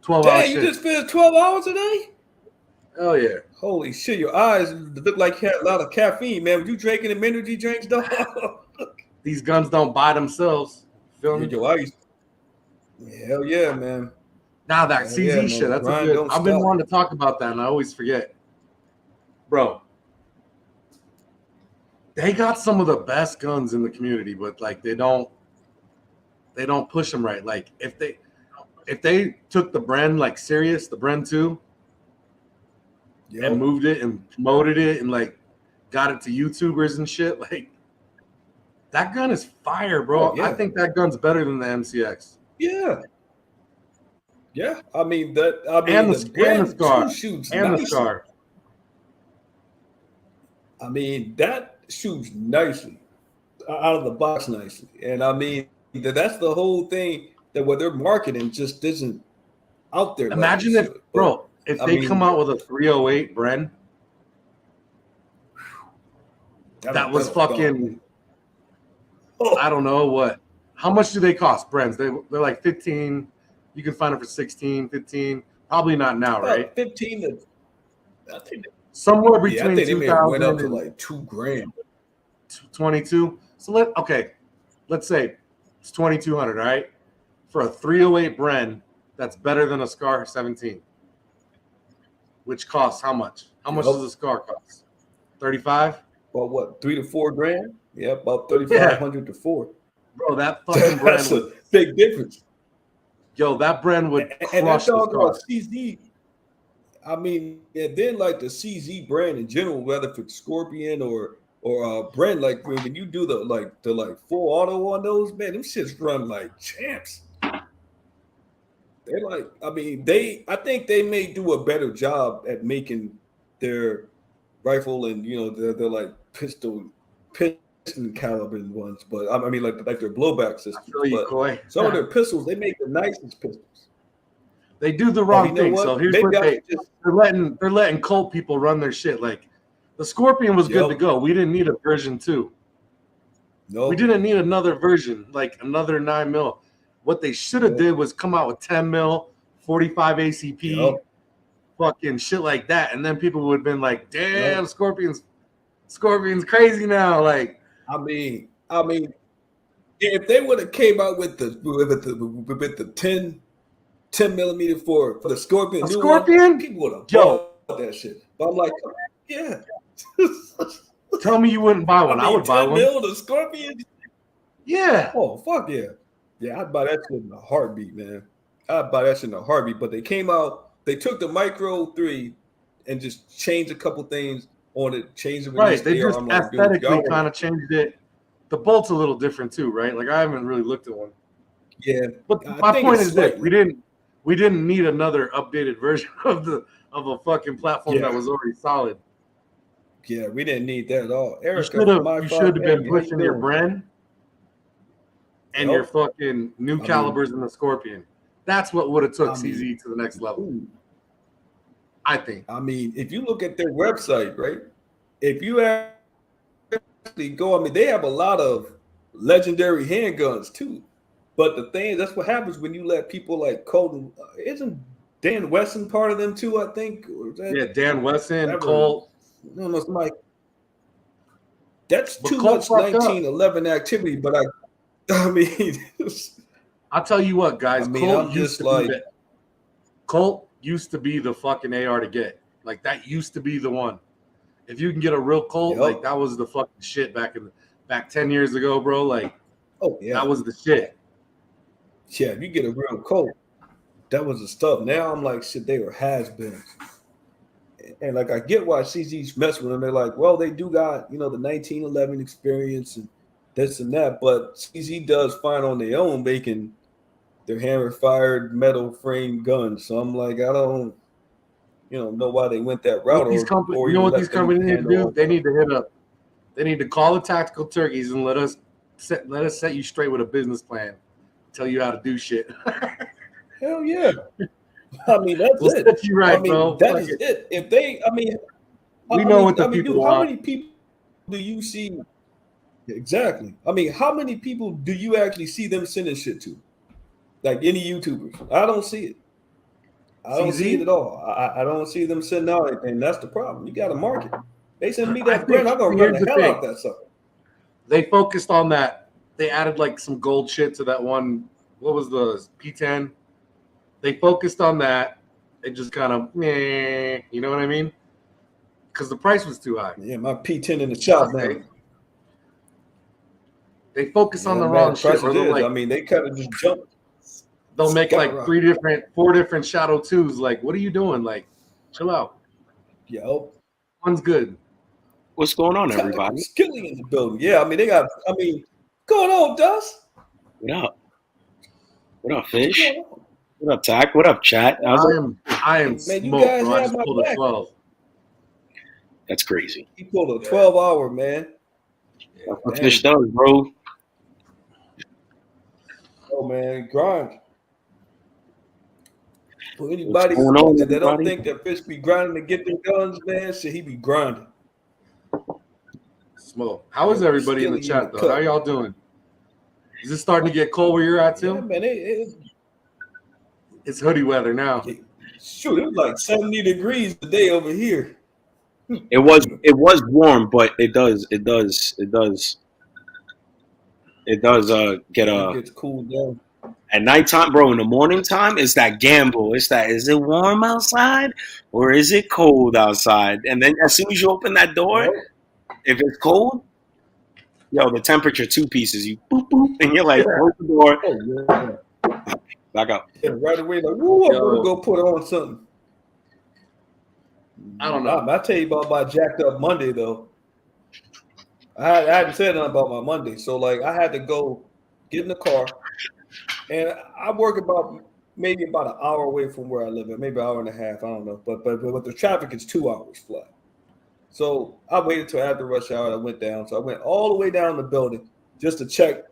12-hour Dang, you shift. just finished 12 hours today? Hell yeah. Holy shit, your eyes look like you had a lot of caffeine, man. Were you drinking them energy drinks, dog? These guns don't buy themselves. Feel me? Your eyes. Hell yeah, man. Now that Hell yeah, CZ man. shit, The that's a grind good. don't I've been stop. wanting to talk about that, and I always forget. Bro, they got some of the best guns in the community, but like they don't push them right. Like if they took the brand like serious, the brand 2, and moved it and promoted it and like got it to YouTubers and shit, like that gun is fire, bro. Oh, yeah. I think that gun's better than the MCX. Yeah. Yeah. I mean, And the brand scar. 2 shoots And the nicely. scar. I mean, that shoots nicely out of the box nicely. And I mean, that's the whole thing that what they're marketing just isn't out there. Imagine like if, bro, if they come out with a 308 Bren, that was fucking, I don't know what. How much do they cost, Brens? They're like 15. You can find them for 16, 15. Probably not now, right? 15 to, I think, somewhere between I think they may have went up to and like $2,000. 22. So let's say it's 2,200, right? For a 308 Bren, that's better than a Scar 17. Which costs how much? How much does a Scar cost? 35? Well, what, $3,000 to $4,000? Yeah, about 3,500 to 4. Bro, that fucking That's brand a big difference. Yo, that brand would crush and that dog the Scar. CZ. I mean, and then like the CZ brand in general, whether it's Scorpion or brand, like when you do the full auto on those, man, them shits run like champs. They're like, I mean, I think they may do a better job at making their rifle and they're like piston caliber ones, but I mean like their blowback systems. But some of their pistols, they make the nicest pistols. They do the wrong thing. So here's what they're letting cult people run their shit. Like the Scorpion was good to go. We didn't need a version 2. No, we didn't need another version, like another 9mm. What they should have did was come out with 10mm, 45 ACP, fucking shit like that, and then people would have been like, "Damn, Scorpion's crazy now." Like, I mean, if they would have came out with the 10 millimeter for the Scorpion, people would have bought that shit. But I'm like, yeah. Tell me you wouldn't buy one. I would buy one. 10 mil the Scorpion. Yeah. Oh fuck yeah. Yeah, I'd buy that shit in a heartbeat, man. I'd buy that shit in a heartbeat. But they came out, they took the Micro 3 and just changed a couple things on it, changed the release. Right, they just aesthetically kind of changed it. The bolt's a little different too, right? Like I haven't really looked at one. Yeah, but my point is that we didn't need another updated version of a fucking platform that was already solid. Yeah, we didn't need that at all. Erica, you should have been pushing your Bren and your fucking new calibers in the Scorpion. That's what would have took CZ to the next level. I think. I mean, if you look at their website, right? If you actually go, I mean, they have a lot of legendary handguns too. But the thing, that's what happens when you let people like Colton. Isn't Dan Wesson part of them too? I think. Dan Wesson, Colt. No, somebody. That's too much 1911 activity. But I mean, I'll tell you what, guys. I mean, Colt used to be the fucking AR to get. Like that used to be the one. If you can get a real Colt, like that was the fucking shit back 10 years ago, bro. Like, that was the shit. Yeah, if you get a real Colt, that was the stuff. Now I'm like, shit, they were has-beens. And like, I get why CZ's mess with them. They're like, well, they do got, the 1911 experience and this and that. But CZ does fine on their own making their hammer-fired metal frame guns. So I'm like, I don't, know why they went that route. You know what these companies need to do? They need to hit up. They need to call the tactical turkeys and let us set you straight with a business plan. Tell you how to do shit. Hell yeah. I mean, that's we'll it. Set you right, I mean, bro. that is it. If they, we know what the people want. How many people do you see? Exactly. I mean, how many people do you actually see them sending shit to? Like any YouTubers? I don't see it. I don't see it at all. I don't see them sending out anything. That's the problem. You got to market. They send me that brand, I'm going to run the hell out that sucker. They focused on that. They added like some gold shit to that one. What was the P10? They focused on that. It just kind of, you know what I mean? Because the price was too high. Yeah, my P10 in the shop now. They focus on the wrong shit. Like, they kind of just jump. They'll make like 4 different Shadow 2s. Like, what are you doing? Like, chill out. Yo. One's good. What's going on, everybody? Skilling in the building. Yeah, going on, Dust? What up? What up, Fish? What up, Tack? What up, chat? I am smoked, bro. I just pulled a 12. That's crazy. He pulled a 12-hour, man. That's what Fish does, bro. Oh, man, grind. For anybody that don't think that Fish be grinding to get them guns, man, shit, he be grinding. Smoke. How is everybody in the chat, though? How y'all doing? Is it starting to get cold where you're at, too? Yeah, man, it's hoodie weather now. Shoot, it was like 70 degrees today over here. It was warm, but it does get It gets cooled down. At nighttime, bro. In the morning time, it's that gamble. It's that, is it warm outside or is it cold outside? And then as soon as you open that door, if it's cold, the temperature 2 pieces. You boop boop, and you're like, close the door. Oh, yeah. Back up. Yeah, right away, like, woo, I'm gonna go put on something. I don't know. I tell you about my jacked up Monday though. I hadn't said nothing about my Monday, so like I had to go get in the car, and I work maybe about an hour away from where I live at, maybe an hour and a half. I don't know, but the traffic is 2 hours flat. So I waited till after rush hour. I went down. So I went all the way down the building just to check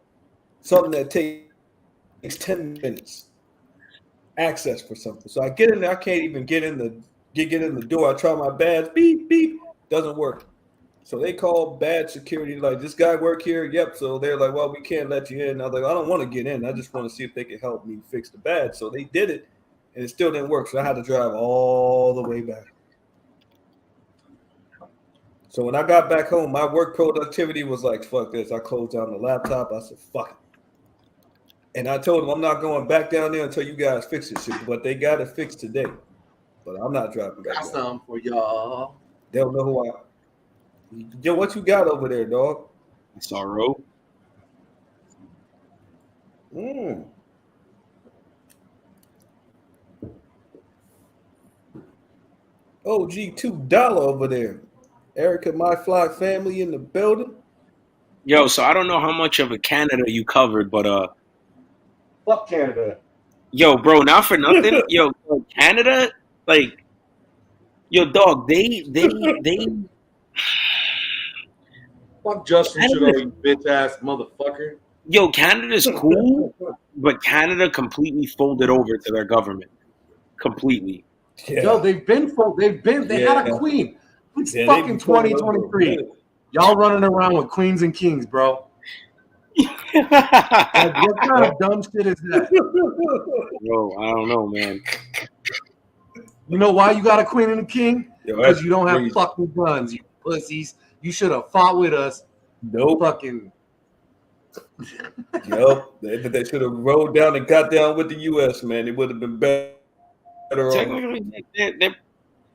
something that takes 10 minutes. Access for something. So I get in there. I can't even get in the door. I try my badge. Beep beep. Doesn't work. So they call badge security. Like, this guy work here? Yep. So they're like, well, we can't let you in. I was like, I don't want to get in. I just want to see if they can help me fix the badge. So they did it, and it still didn't work. So I had to drive all the way back. So when I got back home, my work productivity was like, fuck this. I closed down the laptop. I said, fuck it. And I told them I'm not going back down there until you guys fix this shit. But they got it fixed today. But I'm not driving back. Got some for y'all. They don't know who I am. Yo, what you got over there, dog? Sorrow. OG $2 over there. Erica, my fly family in the building. Yo, so I don't know how much of a Canada you covered, but fuck Canada. Yo, bro, not for nothing. Yo, Canada, like, yo, dog, they fuck Justin Trudeau, you bitch ass motherfucker. Yo, Canada's cool, but Canada completely folded over to their government. Completely. Yeah. Yo, they had a queen. It's fucking 2023. Y'all running around with queens and kings, bro. Like, what kind of dumb shit is that? Bro, I don't know, man. You know why you got a queen and a king? Because you don't have fucking guns, you pussies. You should have fought with us. Nope. Fucking. Yo, they should have rolled down and got down with the U.S., man. It would have been better. Technically, they're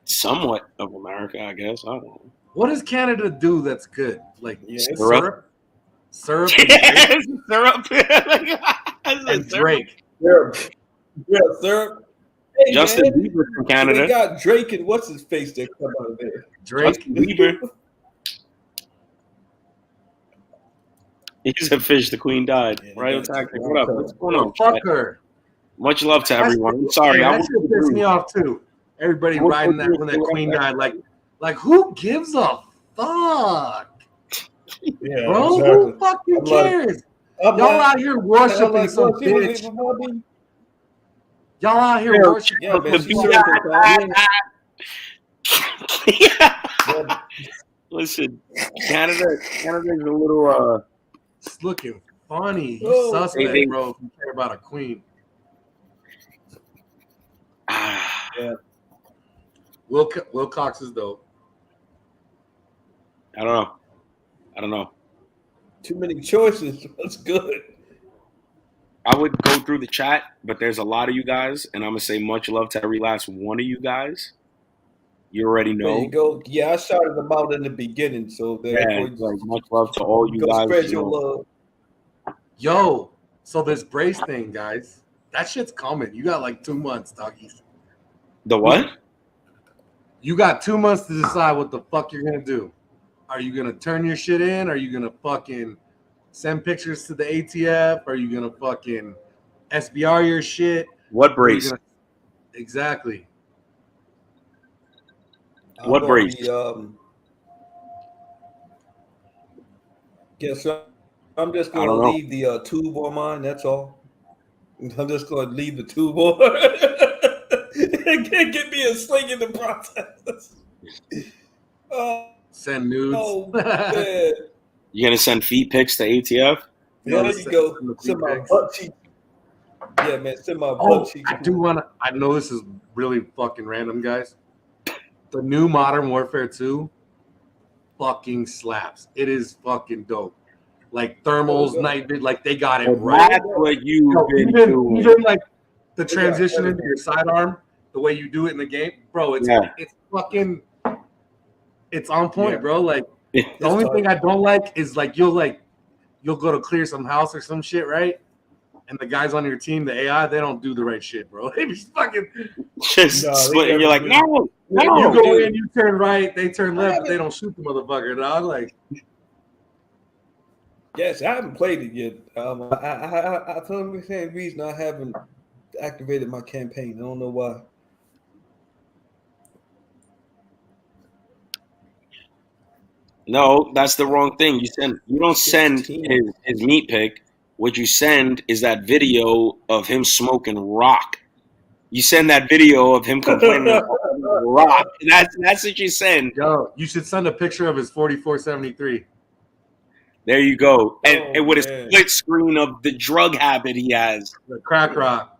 somewhat of America, I guess. I don't know. What does Canada do that's good? Like syrup? Syrup? Yes, syrup. And Drake. Syrup. Yeah, syrup. Hey, Justin Bieber from Canada. They got Drake and what's his face that come out of there? Drake. Justin Bieber. He said, "Fish, the queen died." Yeah, Right on tactic. What up? What's going on? Fuck her. Much love to everyone. I'm sorry. That shit pissed me off too. Everybody riding that when that queen died. Like who gives a fuck? Yeah, bro, exactly. who fucking cares? Y'all out here worshiping some bitch. Y'all out here worshiping. Yeah, man, Listen, Canada's a little It's looking funny. You suspect, bro, if you care about a queen. Yeah. Will Cox is dope. I don't know. Too many choices. That's good. I would go through the chat, but there's a lot of you guys, and I'm gonna say much love to every last one of you guys. You already know. There you go. Yeah, I shouted them out in the beginning, so like much love to all you guys. Spread your love. Yo, so this brace thing, guys, that shit's coming. You got like 2 months, doggies. The what? You got 2 months to decide what the fuck you're gonna do. Are you gonna turn your shit in? Are you gonna fucking send pictures to the ATF? Are you gonna fucking SBR your shit? What brace? Exactly. What brace? Guess I'm just gonna leave the tube on mine. That's all. I'm just gonna leave the tube on. Get me a sling in the process. Send nudes. Oh, man. You gonna send feet pics to ATF? Yeah, there you go. Send my butt cheeks. Yeah, man. Send my butt cheeks. I know this is really fucking random, guys. The new Modern Warfare 2 fucking slaps. It is fucking dope. Like thermals, night vision, like they got it right. That's what you've been doing. Even like the transition into your sidearm, the way you do it in the game, bro. It's fucking. It's on point, bro. Like the only thing I don't like is like you'll go to clear some house or some shit, right? And the guys on your team, the AI, they don't do the right shit, bro. They just fucking and you're like, no. You go in, you turn right, they turn left, but they don't shoot the motherfucker, dog. Like, yes, I haven't played it yet. I told the same reason I haven't activated my campaign. I don't know why. No, that's the wrong thing. You don't send his meat pic. What you send is that video of him smoking rock. You send that video of him complaining about rock. That's what you send. Yo, you should send a picture of his 4473. There you go. And with a split screen of the drug habit he has. The crack rock.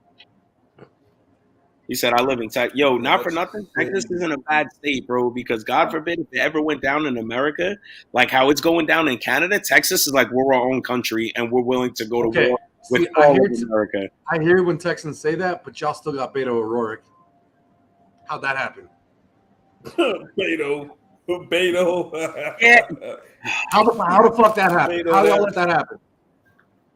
He said, I live in Texas. Yo, not for nothing. Texas isn't a bad state, bro, because God forbid if it ever went down in America, like how it's going down in Canada, Texas is like we're our own country and we're willing to go to war with all of America. I hear when Texans say that, but y'all still got Beto O'Rourke. How'd that happen? Beto. Yeah. How the fuck that happened? How y'all let that happen?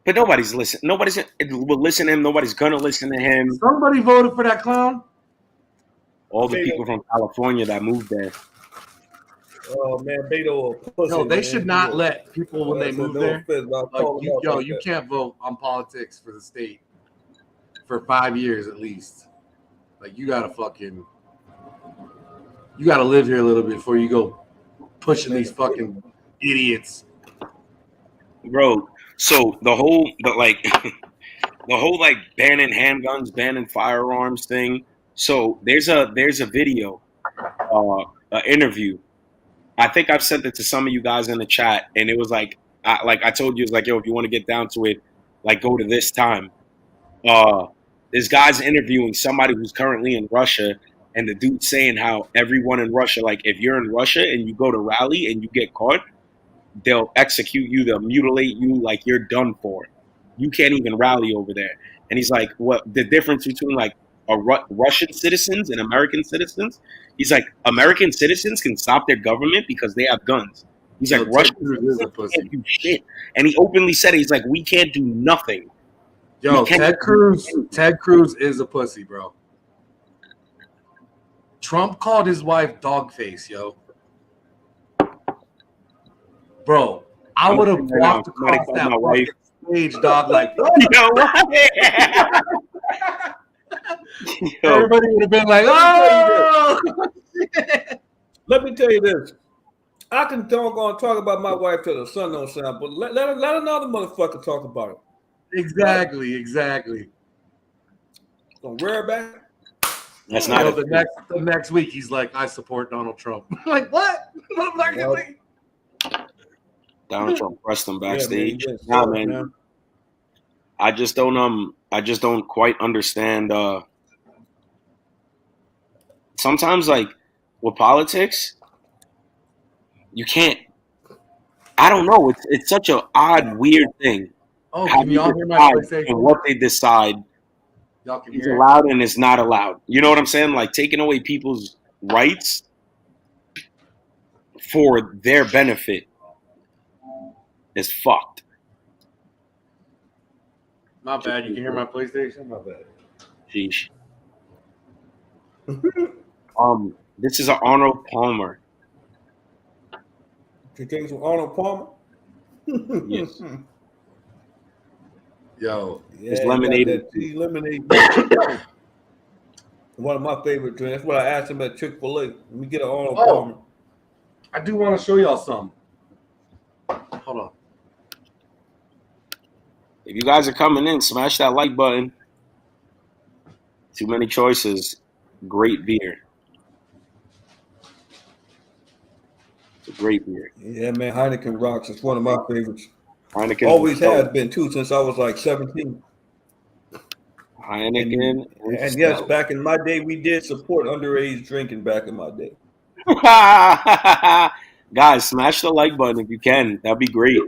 But nobody's listening. Nobody's will listen to him. Nobody's gonna listen to him. Somebody voted for that clown. All the people from California that moved there. Oh man, Beto. No, they should not let people when they move there. You can't vote on politics for the state for 5 years at least. Like you gotta live here a little bit before you go pushing these fucking idiots, bro. So the whole banning handguns, banning firearms thing. So there's a video, an interview. I think I've sent it to some of you guys in the chat, and it was like I told you, it's like, yo, if you want to get down to it, like go to this time. This guy's interviewing somebody who's currently in Russia, and the dude's saying how everyone in Russia, like if you're in Russia and you go to rally and you get caught, they'll execute you, they'll mutilate you, like you're done for. You can't even rally over there. And he's like, what the difference between like Russian citizens and American citizens? He's like, American citizens can stop their government because they have guns. He's like, Russian citizens can't do shit. And he openly said it. He's like, we can't do nothing. Yo, Ted Cruz is a pussy, bro. Trump called his wife dog face, yo. Bro, I would have walked across that fucking stage, dog. Like, yo, what? Everybody would have been like, oh. Let me tell you this. I can talk about my wife till the sun don't shine, but let another motherfucker talk about it. Exactly. Gonna rear back. That's not the next week. He's like, I support Donald Trump. Like, what? Donald Trump pressed him backstage. Yeah, man. I just don't quite understand. Sometimes, like with politics, you can't. I don't know. It's such an odd, weird thing. Oh, can y'all hear my PlayStation? And what they decide is allowed and is not allowed. You know what I'm saying? Like taking away people's rights for their benefit is fucked. Not bad. You can hear my PlayStation? Not bad. Sheesh. This is an Arnold Palmer. You think some Arnold Palmer? Yes. Yo, it's lemonade. Lemonade. One of my favorite drinks. That's what I asked him at Chick-fil-A. Let me get an Arnold Palmer. I do want to show y'all something. Hold on. If you guys are coming in, smash that like button. Too many choices. Great beer. It's a great beer. Yeah, man. Heineken rocks. It's one of my favorites. Heineken always has been too since I was like 17. Heineken. And yes, back in my day, we did support underage drinking back in my day. Guys, smash the like button if you can. That'd be great.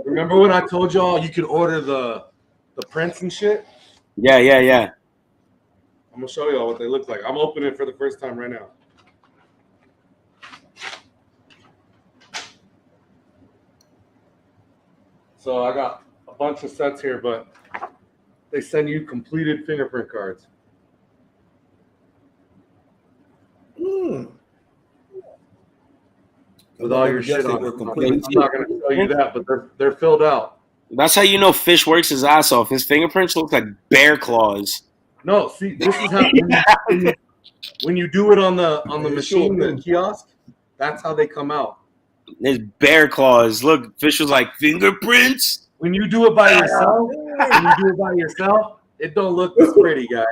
Remember when I told y'all you could order the prints and shit? Yeah. I'm gonna show y'all what they look like. I'm opening it for the first time right now. So I got a bunch of sets here, but they send you completed fingerprint cards. With all your shit on it. I'm not going to tell you that, but they're filled out. That's how you know Fish works his ass off. His fingerprints look like bear claws. No, see, this is how when you do it on the machine, the kiosk, that's how they come out. There's bear claws. Look, Fish was like, fingerprints? When you do it by yourself, it don't look this pretty, guys.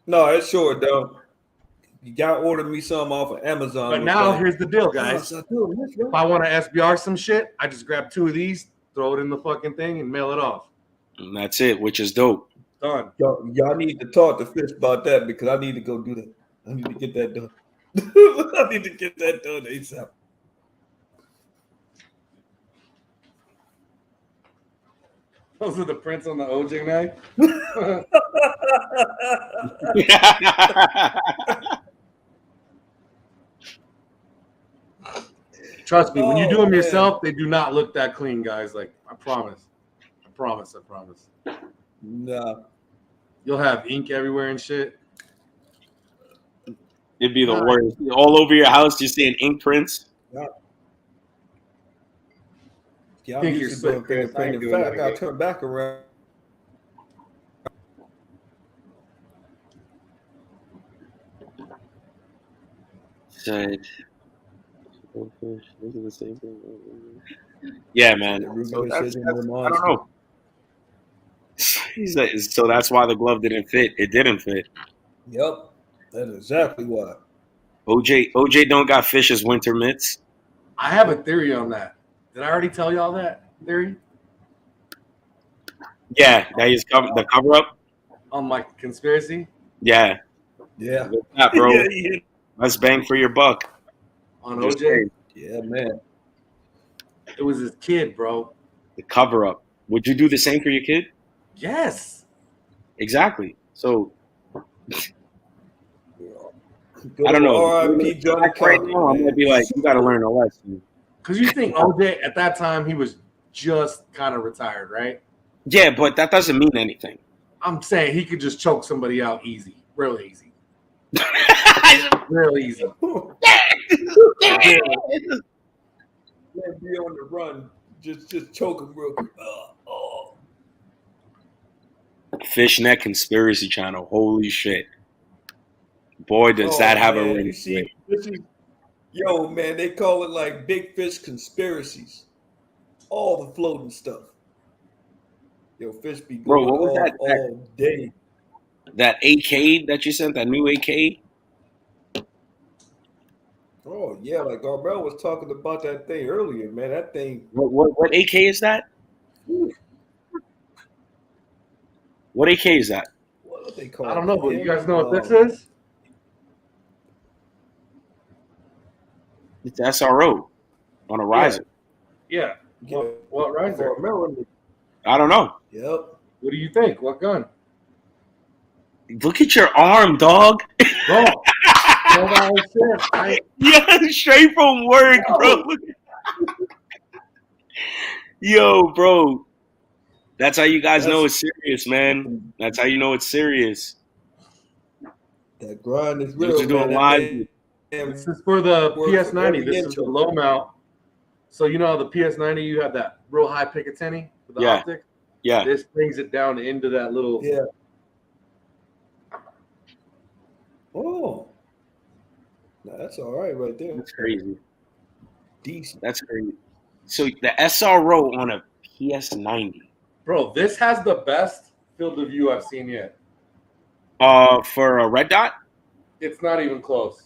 No, it's sure don't. You gotta order me some off of Amazon. But now here's the deal, guys. If I want to SBR some shit, I just grab 2 of these, throw it in the fucking thing, and mail it off. And that's it, which is dope. Done. Y'all need to talk to Fish about that because I need to go do that. I need to get that done. I need to get that done ASAP. Those are the prints on the OJ knife. Trust me, when you do them yourself, they do not look that clean, guys. Like, I promise. No. You'll have ink everywhere and shit. It'd be the worst. All over your house, you're seeing ink prints. Yeah, I'm used to doing fingerprint. In fact, I gotta turn back around. Said, this is the same thing. Yeah, man. So I don't know. He's like, so that's why the glove didn't fit. It didn't fit. Yep, that's exactly why. OJ don't got Fish's winter mitts. I have a theory on that. Did I already tell y'all that theory? Yeah, that is the cover up on my conspiracy. Yeah. That, bro. Yeah. Let's bang for your buck. On OJ. Yeah, man. It was his kid, bro. The cover up. Would you do the same for your kid? Yes. Exactly. So I don't know. Right now, I'm gonna be like, you gotta learn a lesson. Because you think OJ at that time he was just kind of retired, right? Yeah, but that doesn't mean anything. I'm saying he could just choke somebody out easy, real easy, real easy. Then be on the run, just choke him real quick. Fishnet Conspiracy Channel. Holy shit. Boy, does that have a ring. You see, yo, man, they call it like Big Fish Conspiracies. All the floating stuff. Yo, fish be going Bro, what was off that all day. That AK that you sent, that new AK? Oh, yeah, like Garbell was talking about that thing earlier, man. That thing. What AK is that? What AK is that? What do they call it? I don't know, but you guys know what this is? It's SRO on a riser. Yeah. What riser? I don't know. Yep. What do you think? What gun? Look at your arm, dog. Bro. Yeah, straight from work, bro. Yo, bro. That's how you guys know it's serious, man. That's how you know it's serious. That grind is real, doing live. This is for the PS90. This is the low mount. So you know how the PS90, you have that real high Picatinny for the optic? Yeah. This brings it down into that little... Yeah. Oh. No, that's all right there. That's crazy. Decent. That's crazy. So the SRO on a PS90. Bro, this has the best field of view I've seen yet. For a red dot? It's not even close.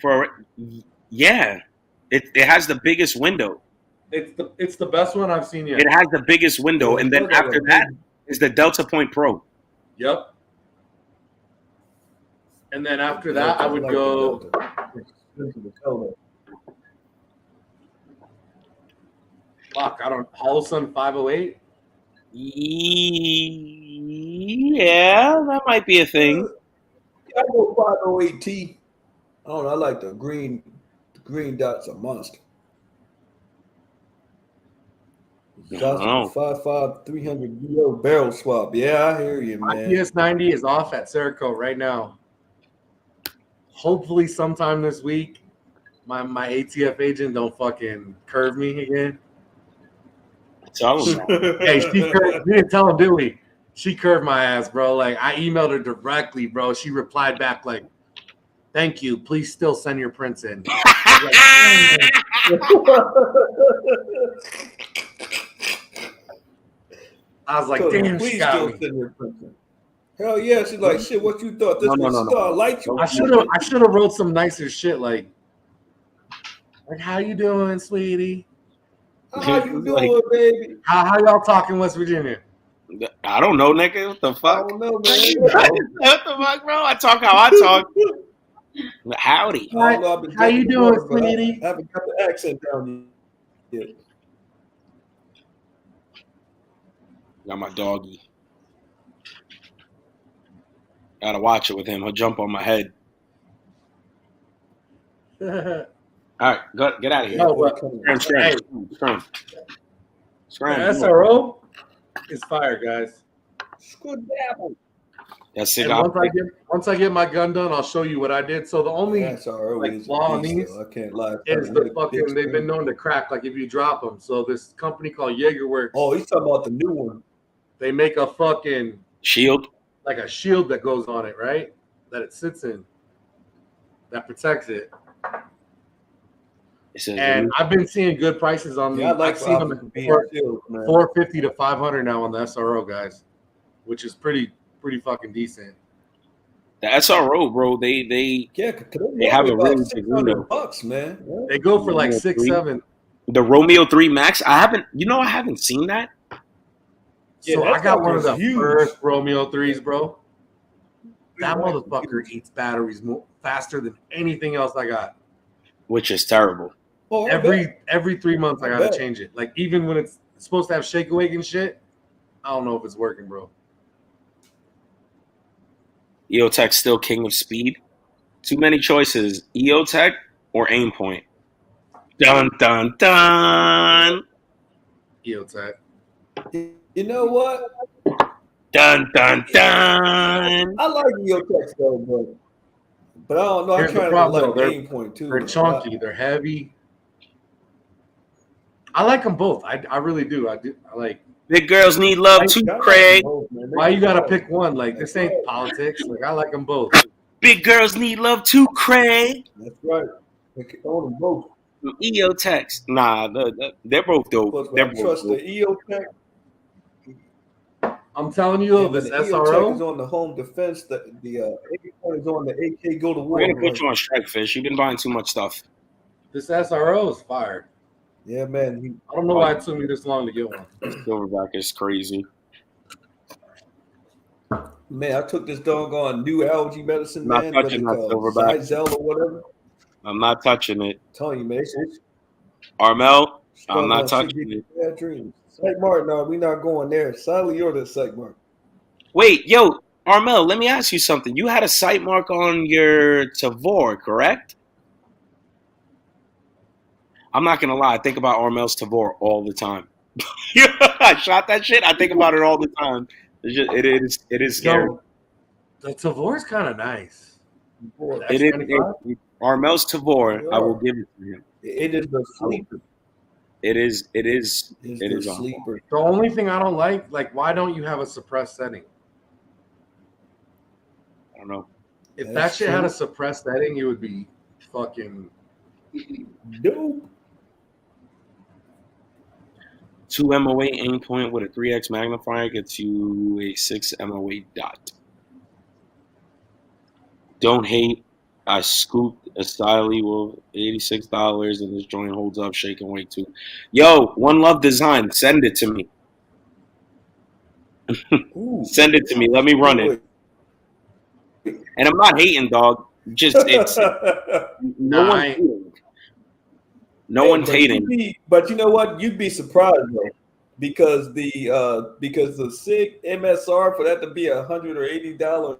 It has the biggest window. It's the best one I've seen yet. It has the biggest window, and then after that is the Delta Point Pro. Yep. And then after that, I would go. Fuck, I don't. Holosun 508. Yeah, that might be a thing. I go 508T. I don't know. I like the green. The green dot's a monster. Johnson 5.5 300 barrel swap. Yeah, I hear you, man. My PS90 is off at Cerakote right now. Hopefully, sometime this week, my ATF agent don't fucking curve me again. Tell him. Hey, we didn't tell him, did we? She curved my ass, bro. Like, I emailed her directly, bro. She replied back like, "Thank you. Please still send your prints in." I was like, damn, she got me. Hell yeah, she's like, shit, what you thought? This was Starlight? I should have wrote some nicer shit like how you doing, sweetie? How you doing, baby? How y'all talking West Virginia? I don't know, nigga. What the fuck? I don't know, man. What the fuck, bro? I talk how I talk. Howdy. How you doing, sweetie? I haven't got the accent down yet. Got my doggy. Gotta watch it with him. He'll jump on my head. All right, get out of here. Scram. SRO is fire, guys. That's it. Once I get my gun done, I'll show you what I did. So the only flaw on these I can't lie, is the fucking they've been known to crack like if you drop them. So this company called Jaegerworks. Oh, he's talking about the new one. They make a fucking shield, like a shield that goes on it, right? That it sits in, that protects it. And I've been seeing good prices on these. I've seen them at 450 to 500 now on the SRO, guys, which is pretty fucking decent. The SRO, bro, they have a really big window. $600, man. They go for like 6-7. The Romeo 3 Max, I haven't seen that. So I got one of the first Romeo 3s, bro. That motherfucker eats batteries faster than anything else I got. Which is terrible. Oh, every 3 months I gotta change it. Like even when it's supposed to have shake awake and shit, I don't know if it's working, bro. EOTech still king of speed. Too many choices. EOTech or Aimpoint. Dun dun dun. EOTech. You know what? Dun dun dun. I like EOTech though, but I don't know. I kind of like Aimpoint too. They're chunky. They're heavy. I like them both. I really do. I like. Big girls need love too, Craig. Why you gotta pick one? Like this ain't politics. Like I like them both. Big girls need love too, Craig. That's right. They can own them both. EO text. Nah, they're both dope. They're both trust dope. the EO tech. I'm telling you though, this SRO EO is on the home defense. The AK is on the AK go to war. We're gonna put you on strike, Fish. You've been buying too much stuff. This SRO is fire. Yeah, man. I don't know why it took me this long to get one. Silverback is crazy. Man, I took this doggone new allergy medicine, Not man. touching that Silverback. Zyzel or whatever. I'm not touching it. I'm telling you, man. Armel, I'm not touching it. Bad dreams. Psych Mart, no, we not going there. Silently order Psych Mart. Wait, yo, Armel, let me ask you something. You had a sight mark on your Tavor, correct? I'm not gonna lie. I think about Armel's Tavor all the time. I shot that shit. I think about it all the time. It is scary. Yo, the Tavor is kind of nice. It is. Armel's Tavor, I will give it to him. It is the sleeper. It is the sleeper. The only thing I don't like, why don't you have a suppressed setting? I don't know. If that shit had a suppressed setting, it would be fucking dope. 2 MOA aim point with a 3x magnifier gets you a 6 MOA dot. Don't hate. I scooped a styly with $86 and this joint holds up, shaking weight too. Yo, One Love Design, send it to me. Send it to me. Let me run it. And I'm not hating, dog. Just it's no one's hating. No one's hating. But you know what? You'd be surprised though, because the SIG MSR for that to be $100 or $80.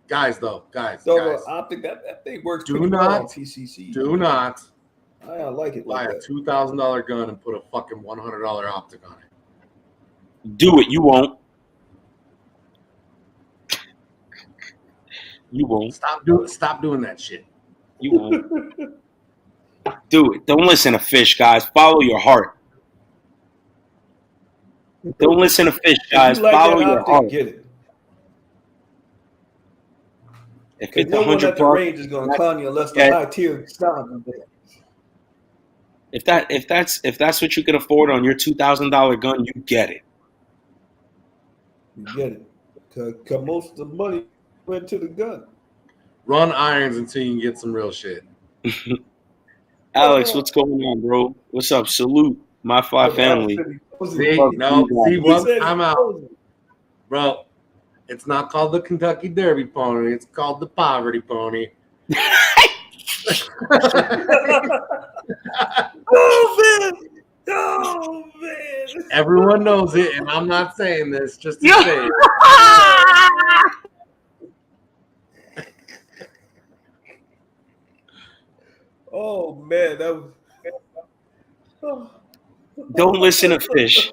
Guys. Optic, that thing works pretty well on PCC. Do not. I like it. Buy a $2,000 gun and put a fucking $100 optic on it. Do it. You won't. You won't. Stop doing that shit. You won't. Do it. Don't listen to Fish, guys. Follow your heart. Don't listen to Fish, guys. Follow your heart. Get it. If it's no one at the range is going to clown you unless the high tier stop. If that's what you can afford on your $2,000 gun, you get it. You get it. Because most of the money went to the gun. Run irons until you can get some real shit. Alex, what's going on, bro? What's up? Salute my fly family. I'm out, bro. It's not called the Kentucky Derby pony. It's called the poverty pony. Oh man! Everyone knows it, and I'm not saying this just to say it. Oh man, that was. Oh. Don't listen to Fish.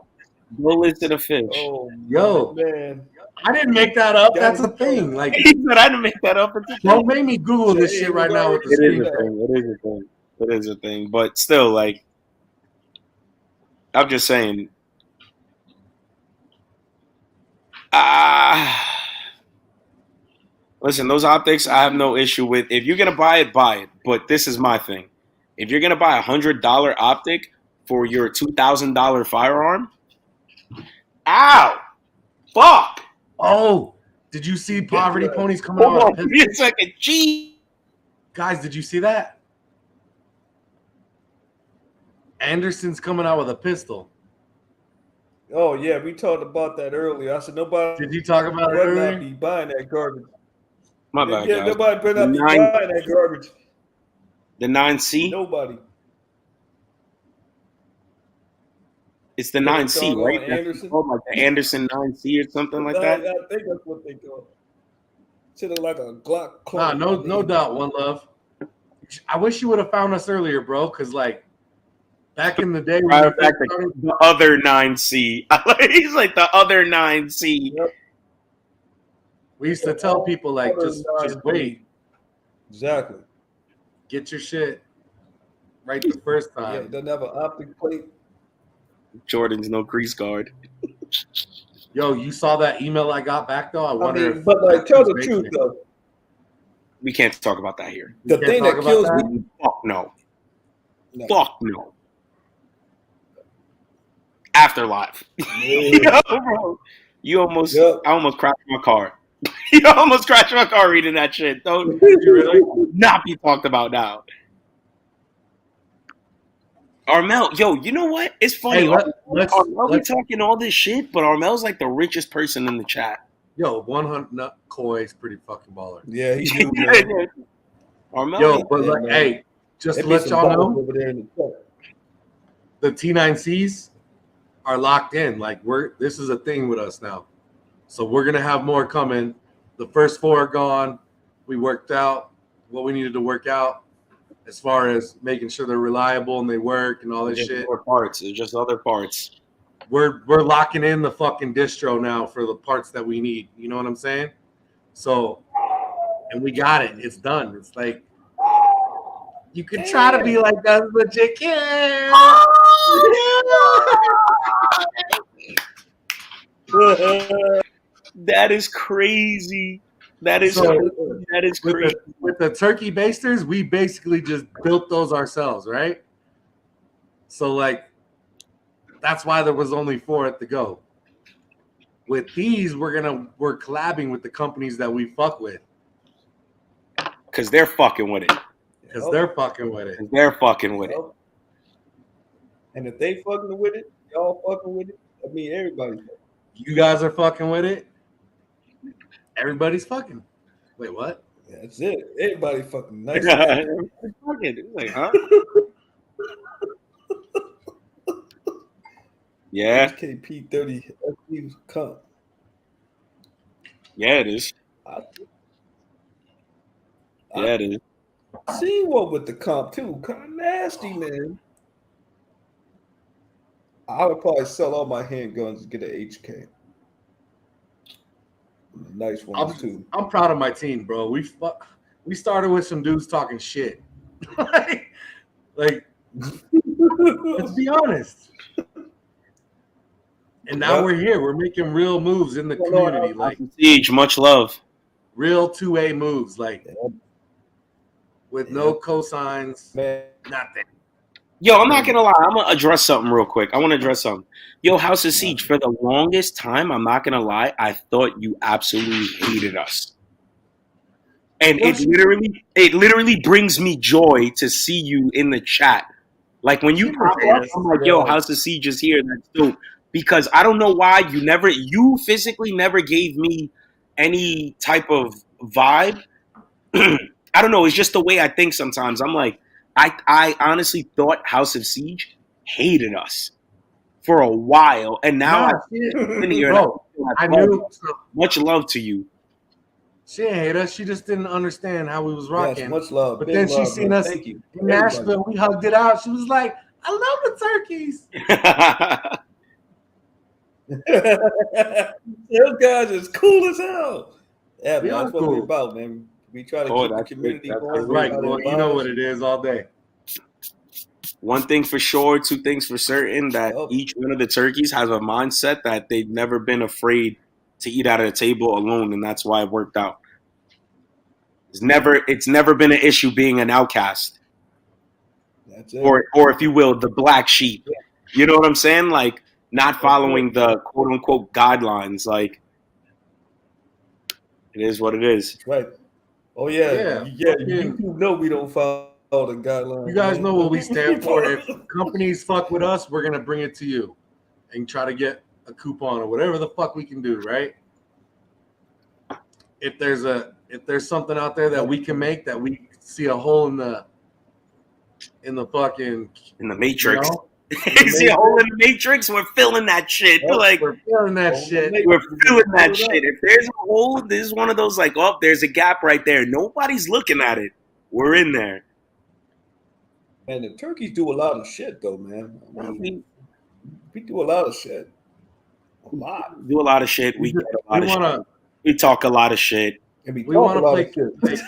Don't listen to Fish. Oh, yo, man. I didn't make that up. That's a thing. Like he said, I didn't make that up. Don't make me Google this shit right now with the screen. It is a thing. But still, like, I'm just saying. Listen, those optics, I have no issue with. If you're gonna buy it, buy it. But this is my thing. If you're gonna buy $100 optic for your $2,000 firearm, ow, fuck. Oh, did you see Poverty Ponies come out? Hold on, give me a second. Gee. Guys, did you see that? Anderson's coming out with a pistol. Oh, yeah, we talked about that earlier. I said nobody. Did you talk about it earlier? Not be buying that garbage. My bad, guys. Nobody better not be buying that garbage. The 9C? Nobody. It's the 9C, right? Anderson? Like the Anderson 9C or something like that? I think that's what they call it. Should have like a Glock clone. No doubt, One Love. I wish you would have found us earlier, bro, because, like, back in the day, the other 9C. He's like the other 9C. Yep. We used to tell people, like, just wait. Exactly. Get your shit. right the first Yeah, time. it doesn't have an optic plate. Jordan's no crease guard. Yo, you saw that email I got back though? I wonder if but like, tell the truth though. We can't talk about that here. The thing that kills me. Fuck no. Fuck no. Afterlife. Yo, bro. I almost crashed my car. You almost crashed my car reading that shit. Don't you really not be talked about now. Armel, yo, you know what? It's funny. Hey, Armel be talking all this shit, but Armel's like the richest person in the chat. Yo, 100 Koi's pretty fucking baller. Yeah, he do, man. Armel, yo, but like, hey, just to let y'all know, over there in the T9Cs are locked in. Like this is a thing with us now. So we're gonna have more coming. The first 4 are gone. We worked out what we needed to work out as far as making sure they're reliable and they work and all this shit. It's just other parts. We're locking in the fucking distro now for the parts that we need. You know what I'm saying? So, and we got it. It's done. It's like you can try to be like us, but you can't. That is crazy. That is crazy. With the turkey basters, we basically just built those ourselves, right? So like that's why there was only 4 at the go. With these, we're collabing with the companies that we fuck with. Cause they're fucking with it. They're fucking with it. And if they fucking with it, y'all fucking with it. I mean, everybody. You guys are fucking with it. Everybody's fucking. Wait, what? Yeah, that's it. Everybody fucking nice. Like, huh? Yeah. KP 30 cup. Yeah, it is. It is. See what with the comp too. Kind of nasty, man. I would probably sell all my handguns and get an HK. Nice ones too. I'm proud of my team, bro. We started with some dudes talking shit. like, let's be honest. And now we're here. We're making real moves in the community. Like Siege, much love. Real 2A moves, like with no cosigns, nothing. Yo, I'm not gonna lie. I'm gonna address something real quick. I want to address something. Yo, House of Siege. For the longest time, I'm not gonna lie. I thought you absolutely hated us, and it literally brings me joy to see you in the chat. Like when you pop up, I'm like, yo, House of Siege is here. That's dope. Because I don't know why you physically never gave me any type of vibe. I don't know. It's just the way I think sometimes. I'm like, I honestly thought House of Siege hated us for a while. And now I knew. Much love to you. She didn't hate us. She just didn't understand how we was rocking. Yes, much love. But then she seen us in Nashville. We hugged it out. She was like, I love the turkeys. Those guys is cool as hell. Yeah, man, that's what cool. we're about, man. We try to keep the community going. Right, well, you know what it is all day. One thing for sure, 2 things for certain, that each one of the turkeys has a mindset that they've never been afraid to eat out of the table alone, and that's why it worked out. It's never been an issue being an outcast. That's it. Or if you will, the black sheep. You know what I'm saying? Like, not following the quote unquote guidelines. Like, it is what it is. Right. Oh yeah. You know we don't follow the guidelines. You guys know what we stand for. If companies fuck with us, we're gonna bring it to you and try to get a coupon or whatever the fuck we can do, right? If there's something out there that we can make, that we see a hole in the matrix. You know? You see a hole in the matrix? We're filling that shit. We're filling that shit. We're filling that shit. If there's a hole, this is one of those like, oh, there's a gap right there. Nobody's looking at it. We're in there. And the turkeys do a lot of shit, though, man. I mean, we do a lot of shit. A lot. We do a lot of shit. We get a lot of shit. We talk a lot of shit. We want to play.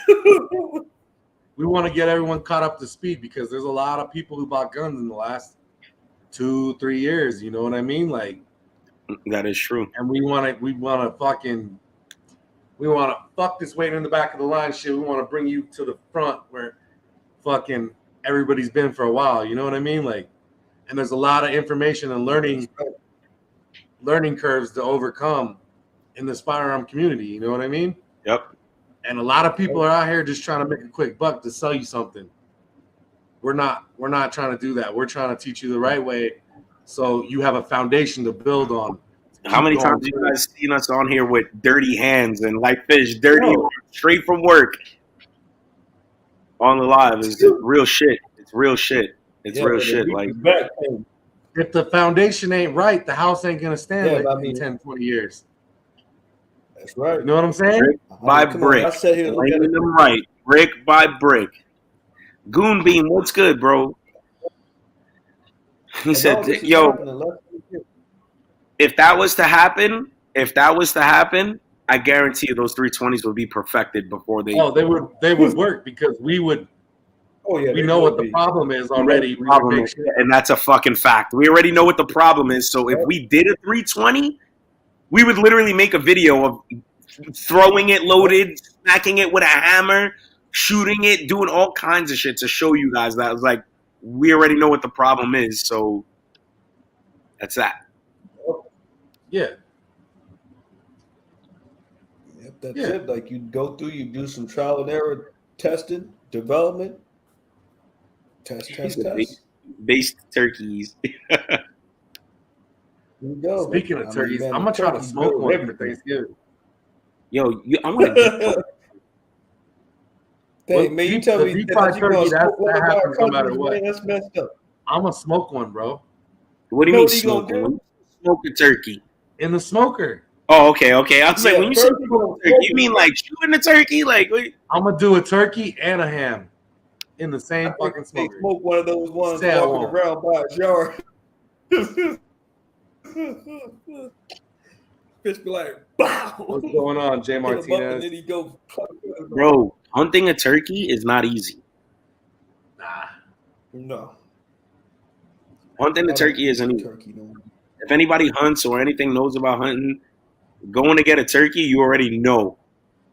we want to get everyone caught up to speed because there's a lot of people who bought guns in the last 2-3 years. You know what I mean? Like that is true. And we want to fuck this waiting in the back of the line shit. We want to bring you to the front where fucking everybody's been for a while. You know what I mean? Like, and there's a lot of information and learning curves to overcome in this firearm community. You know what I mean? Yep. And a lot of people are out here just trying to make a quick buck to sell you something. We're not trying to do that. We're trying to teach you the right way so you have a foundation to build on. How many times have you guys seen us on here with dirty hands and like fish, dirty straight from work on the live? It's real shit. It's real shit. It's real shit. Like, if the foundation ain't right, the house ain't gonna stand in 10, 20 years. That's right. You know what I'm saying? Brick by brick. Laying them right, brick by brick. Goon Beam, what's good, bro? He said, yo, if that was to happen, I guarantee you those 320s would be perfected before they. Oh, they would work because we would. Oh yeah, we know what the problem is already. And that's a fucking fact. We already know what the problem is. So if we did a 320, we would literally make a video of throwing it loaded, smacking it with a hammer, shooting it, doing all kinds of shit to show you guys that was like we already know what the problem is. So that's that. Yeah. Yep, that's it. Like you go through, you do some trial and error testing, development. Test. Based turkeys. There you go. Speaking of turkeys, I'm gonna try to smoke one for Thanksgiving. Yo, I want to. Dang, man, you tell me that you're gonna smoke one of our countries, man, that's messed up. I'm gonna smoke one, bro. What do you mean smoke one? Smoke a turkey in the smoker. Oh, okay. I was like, when you say smoke turkey, you mean like shooting a turkey? Like, wait. I'm gonna do a turkey and a ham in the same fucking smoker. Smoke one of those ones walking around by his yard. Fish be like, "Bow." What's going on, Jay Martinez? And then he goes, bro, hunting a turkey is not easy. Nah. No. Hunting a turkey isn't easy. If anybody hunts or anything knows about hunting, going to get a turkey, you already know.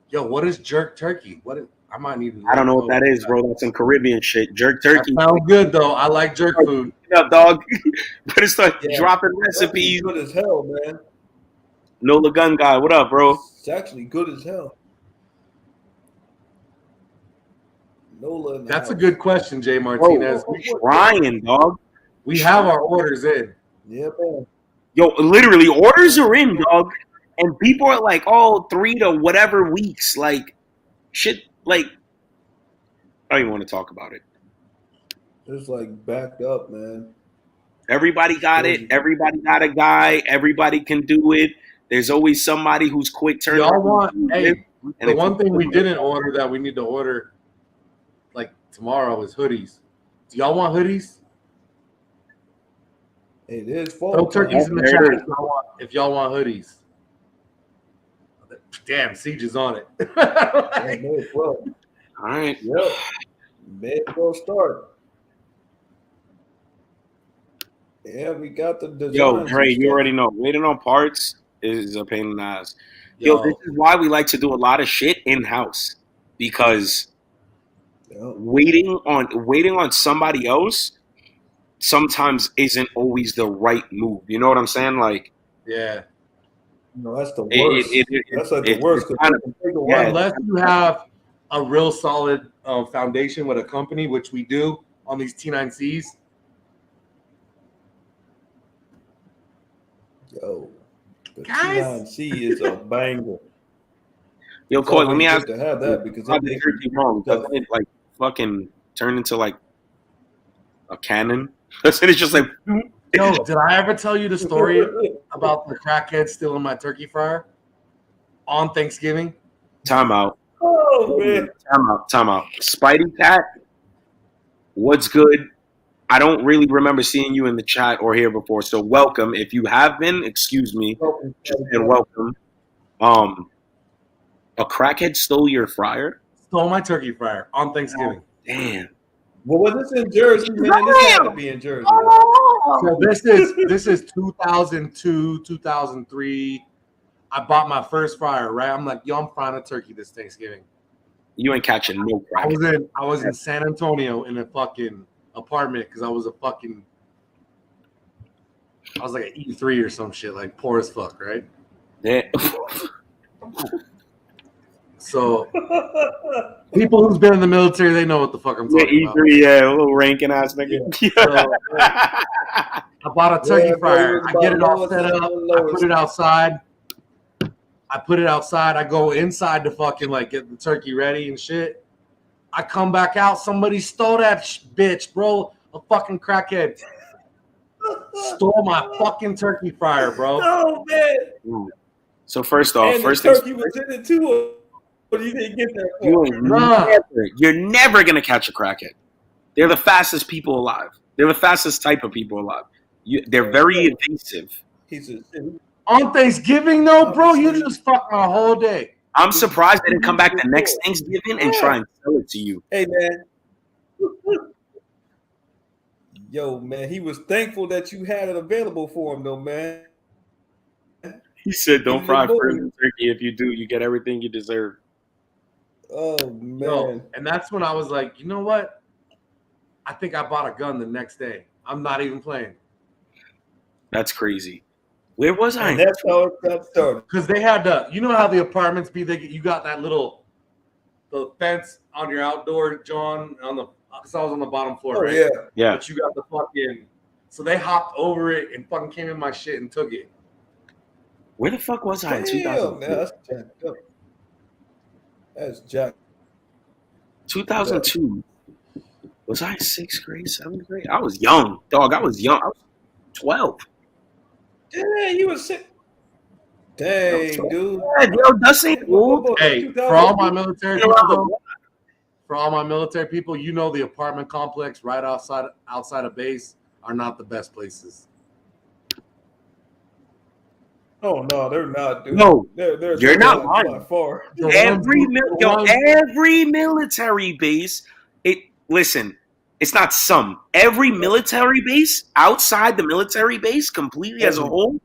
Yo, what is jerk turkey? I might need to know. I don't know what that is, bro. That's some Caribbean shit. Jerk turkey. That sounds good, though. I like jerk food. What up, dog? Better start dropping recipes. Good as hell, man. Nola Gun Guy, what up, bro? It's actually good as hell. Nola. That's a good question, Jay Martinez. We're trying, dog. We have our orders in. Yeah, man. Yo, literally, orders are in, dog. And people are like, 3 to whatever weeks. Like, shit, like, I don't even want to talk about it. It's like backed up, man. Everybody got it. Everybody got a guy. Everybody can do it. There's always somebody who's quick turn. Y'all want, the one thing we didn't order that we need to order like tomorrow is hoodies. Do y'all want hoodies? It is fall. Throw turkeys in the chat if y'all want hoodies. Damn, Siege is on it. All right. Yep. May as well start. Yeah, we got the design. Yo, Ray, you already know. Waiting on parts is a pain in the ass. Yo, this is why we like to do a lot of shit in-house. Because waiting on somebody else sometimes isn't always the right move. You know what I'm saying? Like, yeah. No, that's the worst. That's like the worst. Unless you have a real solid foundation with a company, which we do on these T9Cs. Yo, the T9C is a banger. Yo, Coy, let me ask to have that because doesn't it like fucking turn into like a cannon? It's just like. Yo, did I ever tell you the story about the crackhead stealing my turkey fryer on Thanksgiving? Time out. Oh, man. Time out. Spidey Cat, what's good? I don't really remember seeing you in the chat or here before, so welcome. If you have been, excuse me, and welcome. A crackhead stole your fryer? Stole my turkey fryer on Thanksgiving. Damn. Well, was this in Jersey, man? This had to be in Jersey. So this is 2002, 2003. I bought my first fryer, right? I'm like, yo, I'm frying a turkey this Thanksgiving. You ain't catching no crack. I was in San Antonio in a fucking apartment because I was like an E3 or some shit, like poor as fuck, right? Yeah. So people who's been in the military, they know what the fuck I'm talking about. E3, yeah, a little ranking ass nigga. Yeah. So, I bought a turkey fryer. I get it all set up. I put it outside. I go inside to fucking like get the turkey ready and shit. I come back out. Somebody stole that bitch, bro. A fucking crackhead stole my fucking turkey fryer, bro. Oh man. So first off, and the turkey was in it too. But you didn't get that. You're never gonna catch a crackhead. They're the fastest people alive. They're the fastest type of people alive. They're very evasive. On Thanksgiving, though, bro, you just fucked my whole day. I'm surprised they didn't come back the next Thanksgiving and try and sell it to you. Hey, man. Yo, man, he was thankful that you had it available for him, though, man. He said, don't fry frozen turkey. If you do, you get everything you deserve. Oh, man. Yo, and that's when I was like, you know what? I think I bought a gun the next day. I'm not even playing. That's crazy. Where was I? And that's how it got started. Because they had you know how the apartments be? You got that the fence on your outdoor, John, because I was on the bottom floor, right? Yeah. Yeah. But you got the fucking, so they hopped over it and fucking came in my shit and took it. Where the fuck was I in 2002? That's jacked up. That's jacked. 2002. Was I in 6th grade, 7th grade? I was young, dog. I was young. I was 12. Yeah, you was sick. Dang, dude. Yeah, yo, that's ain't old. Hey, for all my military people, you know the apartment complex right outside of base are not the best places. Oh no, they're not, dude. No, they're you're not lying. Far. Every military base. Listen. It's not some. Every military base outside the military base, completely as a whole,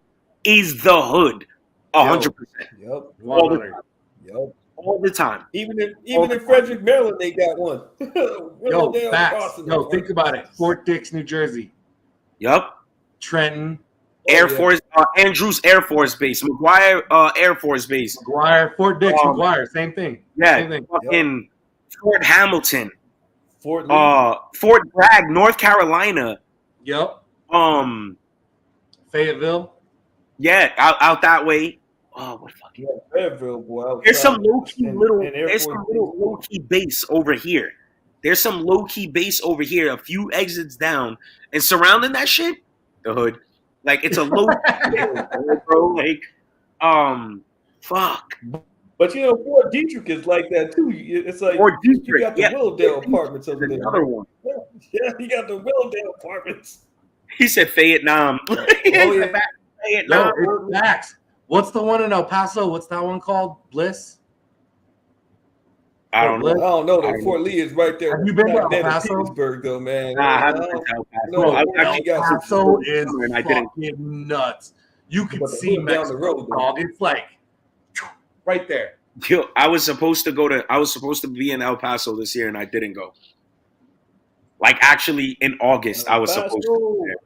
is the hood. 100%. Yep. All the time. Yep. All the time. Even in Frederick, Maryland, they got one. Yo, facts. Yo, think about it. Fort Dix, New Jersey. Yep. Trenton. Air Force, Andrews Air Force Base, McGuire Air Force Base. Fort Dix, McGuire, same thing. Yeah, same thing. Fucking Fort Hamilton. Fort Bragg, North Carolina. Yep. Fayetteville. Yeah, out that way. Oh, what fuck? Yeah, Fayetteville, boy. There's some low key low key base over here. There's some low key base over here, a few exits down, and surrounding that shit, the hood. Like it's a low bro. Like, fuck. But you know, Fort Detrick is like that too. It's like Fort Detrick, you got the Willowdale apartments over there. Another one. Yeah, you got the Willowdale apartments. He said Vietnam. Vietnam. No, it's Max. What's the one in El Paso? What's that one called? Bliss? I don't know. Though. Fort Lee is right there. Have you been to El Paso? Petersburg, though, man. Nah, I haven't been to El Paso. No, El Paso is fucking nuts. You can see Mexico, down the road, dog. It's like right there. Yo, I was supposed to be in El Paso this year, and I didn't go. Like actually, in August, I was supposed to be there.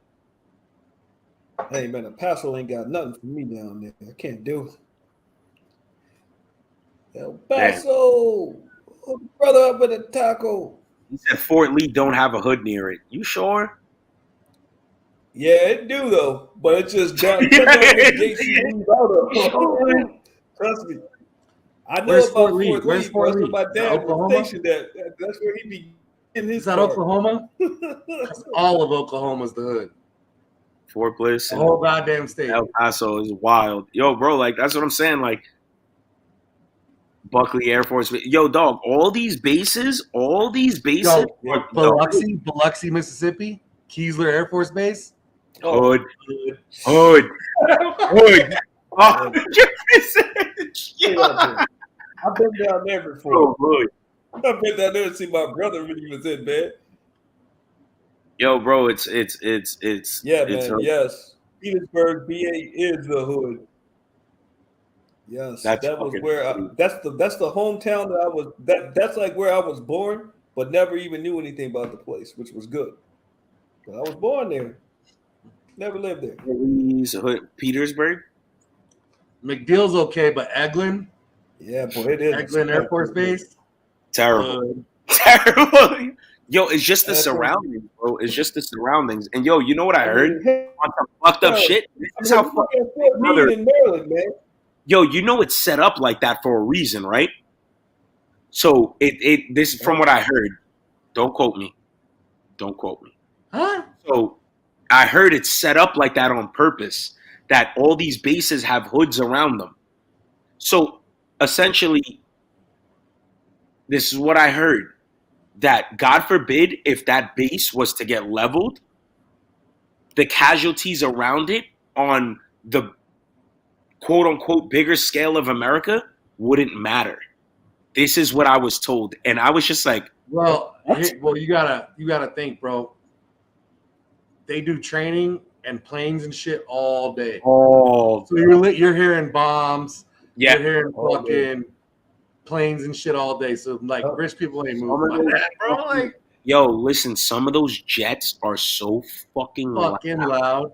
Hey man, El Paso ain't got nothing for me down there. I can't do it. El Paso, brother up with a taco. He said Fort Lee don't have a hood near it. You sure? Yeah, it do though, but it's just down. Trust me. I know about Fort Lee. Where's Fort Lee? My dad was stationed at. That's where he be in his. Is that Oklahoma? All of Oklahoma's the hood. Fort Bliss. The whole goddamn state. El Paso is wild. Yo, bro, like that's what I'm saying. Like Buckley Air Force. Yo, dog, all these bases. Yo, Biloxi, Mississippi. Keesler Air Force Base. Hood. Oh, I've I've been down there before. Hood. I bet I never see my brother when he was in bed. Yo, bro, it's yeah, man. Yes, Petersburg, BA is the hood. Yes, that's that was fucking where that's the hometown that I was. That's like where I was born, but never even knew anything about the place, which was good. But I was born there, never lived there. Petersburg. McDill's okay, but Eglin, yeah, boy, it is Eglin Air Force Base, terrible, terrible. Yo, it's just the surroundings, bro. It's just the surroundings. And yo, you know what I heard? On some fucked up shit. This is how fucking in Maryland, man. Yo, you know it's set up like that for a reason, right? So this is from what I heard. Don't quote me. Don't quote me. Huh? So I heard it's set up like that on purpose, that all these bases have hoods around them. So essentially, this is what I heard, that God forbid if that base was to get leveled, the casualties around it on the quote unquote bigger scale of America wouldn't matter. This is what I was told. And I was just like, well, you gotta think, bro. They do training and planes and shit all day. oh, So you're hearing bombs. yeah. You're hearing fucking planes and shit all day. So like rich people ain't moving like that, bro. Like, yo, listen, some of those jets are so fucking loud.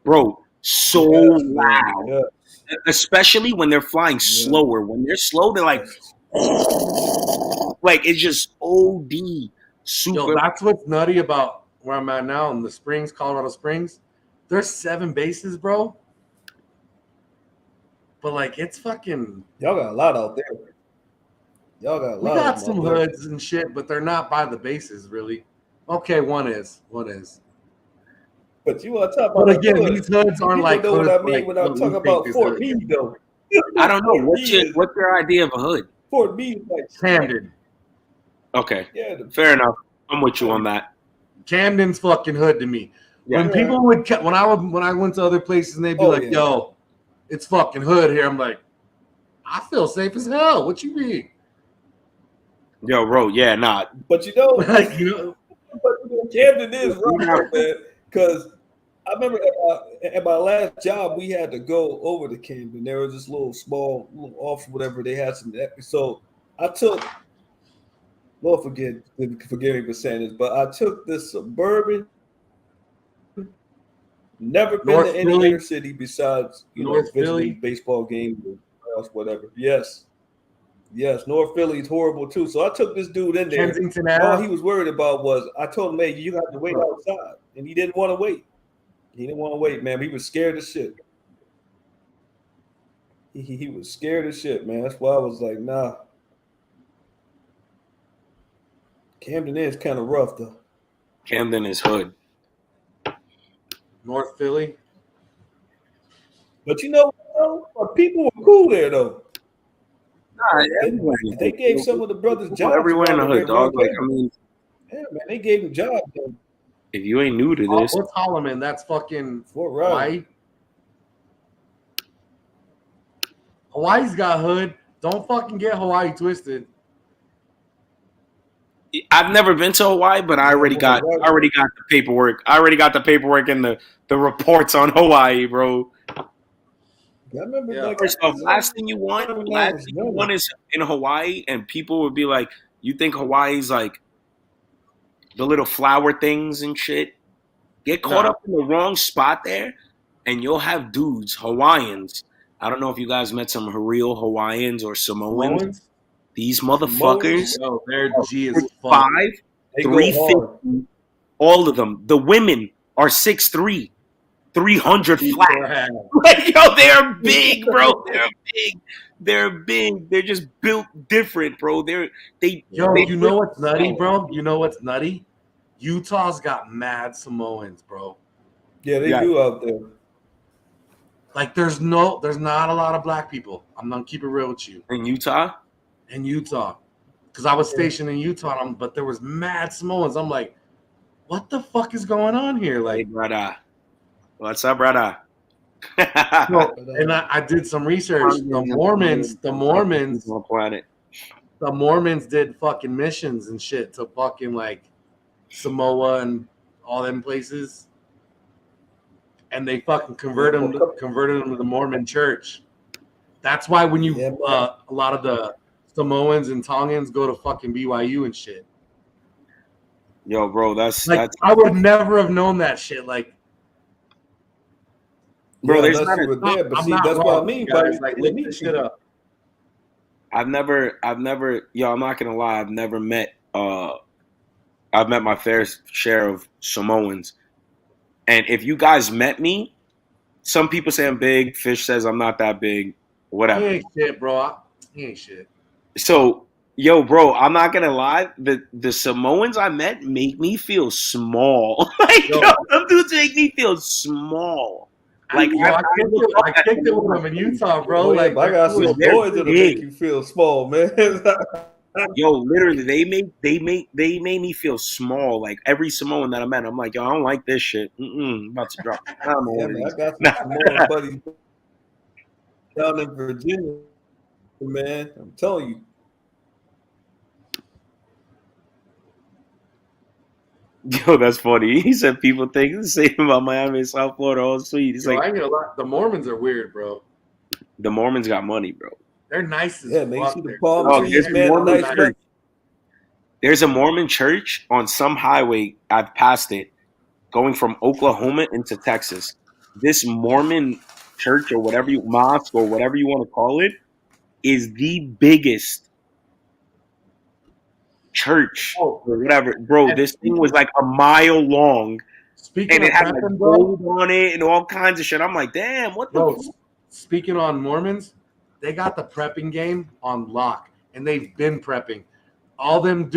Bro, so loud. Yeah. Especially when they're flying slower. When they're slow, they're like it's just OD. Super. Yo, that's what's nutty about where I'm at now in the Springs, Colorado Springs. There's 7 bases, bro. But like, it's fucking. Y'all got a lot out there. Y'all got a lot. We got some hoods and shit, but they're not by the bases, really. Okay, one is. But you want to talk about? But again, these hoods aren't like. Know what I mean when I'm talking about Fort Meade, though. I don't know. What's your idea of a hood? Fort Meade, like Camden. Okay. Yeah. Fair enough. I'm with you on that. Camden's fucking hood to me. Yeah. When people would, when I went to other places and they'd be like, "Yo, it's fucking hood here," I'm like, I feel safe as hell. What you mean? Yo, bro, yeah, nah. But Camden is rough, man. Because I remember at my last job, we had to go over to Camden. There was this little office, whatever. They had some. So I took. Lord forgive me for saying this, but I took this Suburban. Never been to any inner city besides visiting baseball games or whatever. Yes, North Philly is horrible too. So I took this dude in there. Kensington all he was worried about was I told him, "Hey, you have to wait outside," and he didn't want to wait. He didn't want to wait, man. He was scared as shit. He was scared as shit, man. That's why I was like, nah. Camden is kind of rough, though. Camden is hood. North Philly. But people were cool there, though. Nah, they gave some of the brothers jobs. Everywhere in the hood, dog. Like, I mean. Yeah, man, they gave them jobs, though. If you ain't new to this. What's Holloman? That's fucking Hawaii. Hawaii's got hood. Don't fucking get Hawaii twisted. I've never been to Hawaii, but I already got the paperwork. I already got the paperwork and the reports on Hawaii, bro. I remember first off, last thing you want is in Hawaii, and people would be like, you think Hawaii's like the little flower things and shit? Get caught up in the wrong spot there, and you'll have dudes, Hawaiians. I don't know if you guys met some real Hawaiians or Samoans. These motherfuckers, they're G as fuck. 350. All of them. The women are 6'3", 300 flat. Like, yo, they're big, bro. They're big. They're just built different, bro. You know what's nutty, bro? You know what's nutty? Utah's got mad Samoans, bro. Yeah, they do out there. Like, there's not a lot of black people. I'm gonna keep it real with you. In Utah? In Utah. Because I was stationed in Utah, but there was mad Samoans. I'm like, what the fuck is going on here? Like, hey, brother. What's up, brother? And I did some research. The Mormons. Planet. the Mormons did fucking missions and shit to fucking like Samoa and all them places, and they fucking converted them to the Mormon church. That's why when you a lot of the Samoans and Tongans go to fucking BYU and shit. Yo, bro, that's I would never have known that shit. Like, bro, there's not a there, but see, that's what I mean. Guys, like, look this shit up. I've never, yo, I'm not gonna lie, I've met my fair share of Samoans, and if you guys met me, some people say I'm big. Fish says I'm not that big. Whatever. He ain't shit, bro. He ain't shit. So, yo, bro, I'm not gonna lie. The Samoans I met make me feel small. Like, yo, them dudes make me feel small. Like, I kicked it with them in Utah, bro. Like, I got some boys that'll make you feel small, man. Yo, literally, they made me feel small. Like every Samoan that I met, I'm like, yo, I don't like this shit. I'm about to drop. I got some Samoan buddies down in Virginia, man. I'm telling you. Yo, that's funny. He said people think the same about Miami and South Florida. All sweet. He's like, I ain't gonna lie. The Mormons are weird, bro. The Mormons got money, bro. They're nice as fuck. Man, see the palm trees, man. There's a Mormon church on some highway. I've passed it, going from Oklahoma into Texas. This Mormon church or whatever mosque or whatever you want to call it is the biggest church or whatever, bro. This thing was like a mile long, and it had like gold on it and all kinds of shit. I'm like, damn, what the? Bro, speaking on Mormons, they got the prepping game on lock, and they've been prepping. All them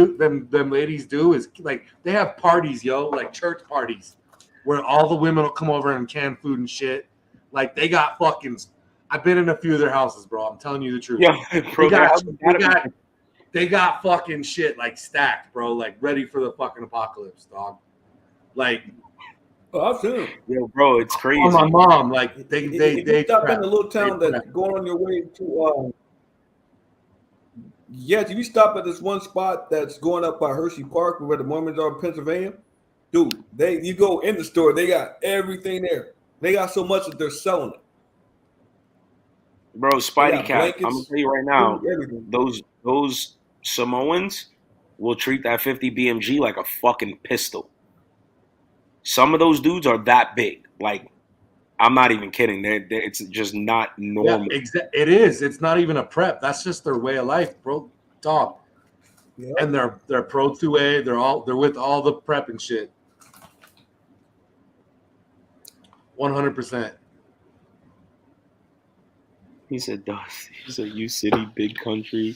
ladies do is like they have parties, yo, like church parties, where all the women will come over and can food and shit. Like they got fucking. I've been in a few of their houses, bro. I'm telling you the truth. Yeah, bro, they got fucking shit like stacked, bro, like ready for the fucking apocalypse, dog. Like, I've seen them. Yo, bro, it's crazy. Oh, my mom, like they stop in a little town that's going on your way to. Yes, if you stop at this one spot that's going up by Hershey Park, where the Mormons are in Pennsylvania, dude, you go in the store, they got everything there. They got so much that they're selling it. Bro, Spidey Cat, I'm gonna tell you right now, those Samoans will treat that 50 BMG like a fucking pistol. Some of those dudes are that big. Like, I'm not even kidding. It's just not normal. Yeah, it is. It's not even a prep. That's just their way of life, bro. Dog. Yeah. And they're pro 2A. They're with all the prep and shit. 100%. He said, you city, big country.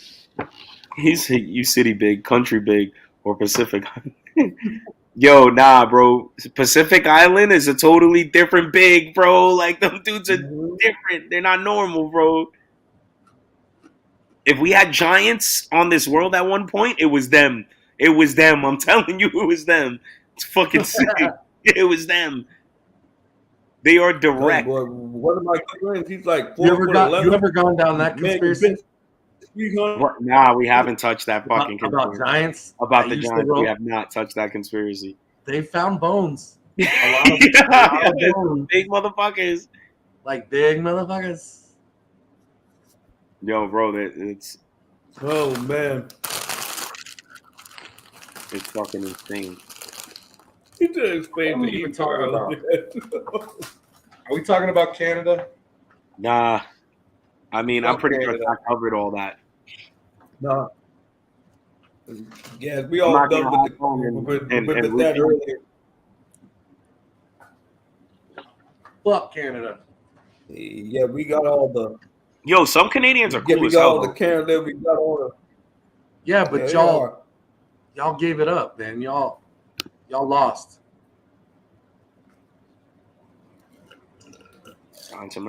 He said, you city, big, country, big, or Pacific. Yo, nah, bro. Pacific Island is a totally different big, bro. Like, them dudes are different. They're not normal, bro. If we had giants on this world at one point, it was them. It was them. I'm telling you, it was them. It's fucking sick. It was them. They are direct. Boy, one of my friends, he's like, you ever gone down that conspiracy? Nah, we haven't touched that fucking conspiracy. About giants? About the giants, we have not touched that conspiracy. They found bones. A lot of bones. Big motherfuckers. Like big motherfuckers. Yo, bro, it's... Oh, man. It's fucking insane. You didn't explain to you. Are we talking about Canada? Nah. I mean, I'm pretty sure I covered all that. No. Yeah, we all done with that earlier. Fuck Canada. Yeah, we got all the. Yo, some Canadians are cool. Yeah, we got all the Canada. We got all the. Yeah, but y'all gave it up, man. Y'all lost. To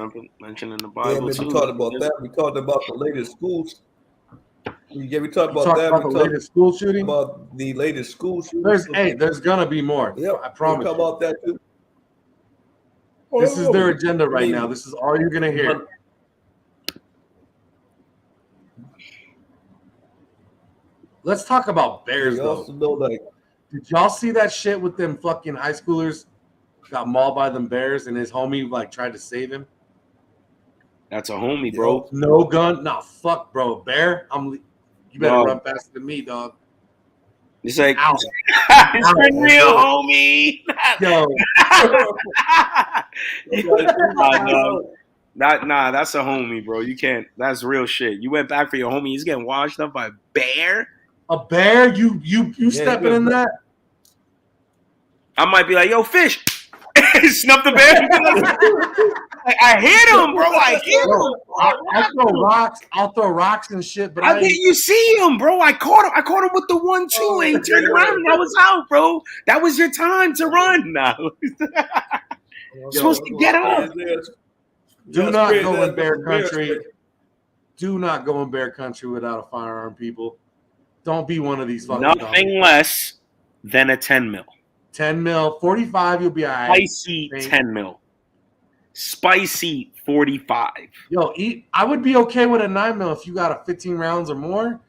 mention in the Bible. Yeah, man, we talked about that. We talked about the latest schools. Yeah, we talked about that. We talked about the latest school shooting. About the latest school shooting. There's gonna be more. Yeah, I promise. We talk about that too. This is their agenda right now. This is all you're gonna hear. Let's talk about bears, though. Also know, like, did y'all see that shit with them fucking high schoolers got mauled by them bears and his homie like tried to save him? That's a homie, bro. No gun. Nah, fuck, bro. Bear, you better run faster than me, dog. It's like, out. It's a real homie. Yo. Nah, that's a homie, bro. You can't. That's real shit. You went back for your homie. He's getting washed up by a bear. A bear? You stepping in that? I might be like, yo, fish. Snuff the bear. I hit him, bro. I hit him. I'll throw rocks and shit. But I didn't. You see him, bro. I caught him with the 1-2, and he turned around and I was out, bro. That was your time to run. Now you're supposed to get up. Do not go in bear country. Do not go in bear country without a firearm, people. Don't be one of these fucking nothing less than a 10 mil. 10 mil, 45, you'll be all right. Spicy 10 mil. Spicy 45. Yo, I would be okay with a 9 mil if you got a 15 rounds or more.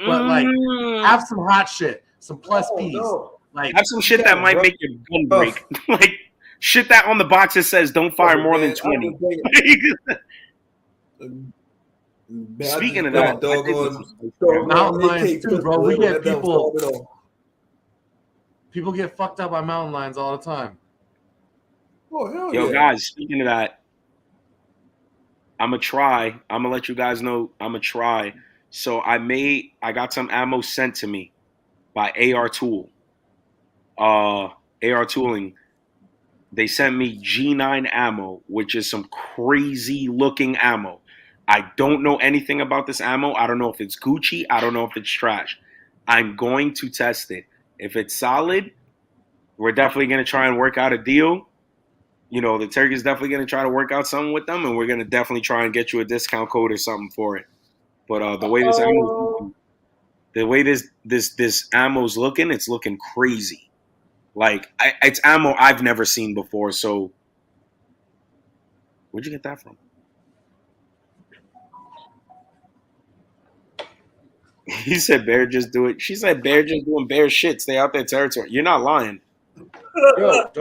But like, have some hot shit, some plus P's. Like, have some shit that might make your gun break. Like shit that on the box it says don't fire more than 20. Speaking of that, mountain lions too, bro. We get people get fucked up by mountain lions all the time. Oh, hell yo, guys, speaking of that, I'm going to try. I'm going to let you guys know I'm going to try. So I got some ammo sent to me by AR Tool. AR Tooling. They sent me G9 ammo, which is some crazy looking ammo. I don't know anything about this ammo. I don't know if it's Gucci. I don't know if it's trash. I'm going to test it. If it's solid, we're definitely going to try and work out a deal. You know, the Turkey's definitely going to try to work out something with them, and we're going to definitely try and get you a discount code or something for it. But the way this ammo, this ammo's looking, it's looking crazy. Like it's ammo I've never seen before. So, where'd you get that from? He said, "Bear just do it." She said, "Bear just doing bear shit. Stay out their territory." You're not lying. Yo, that's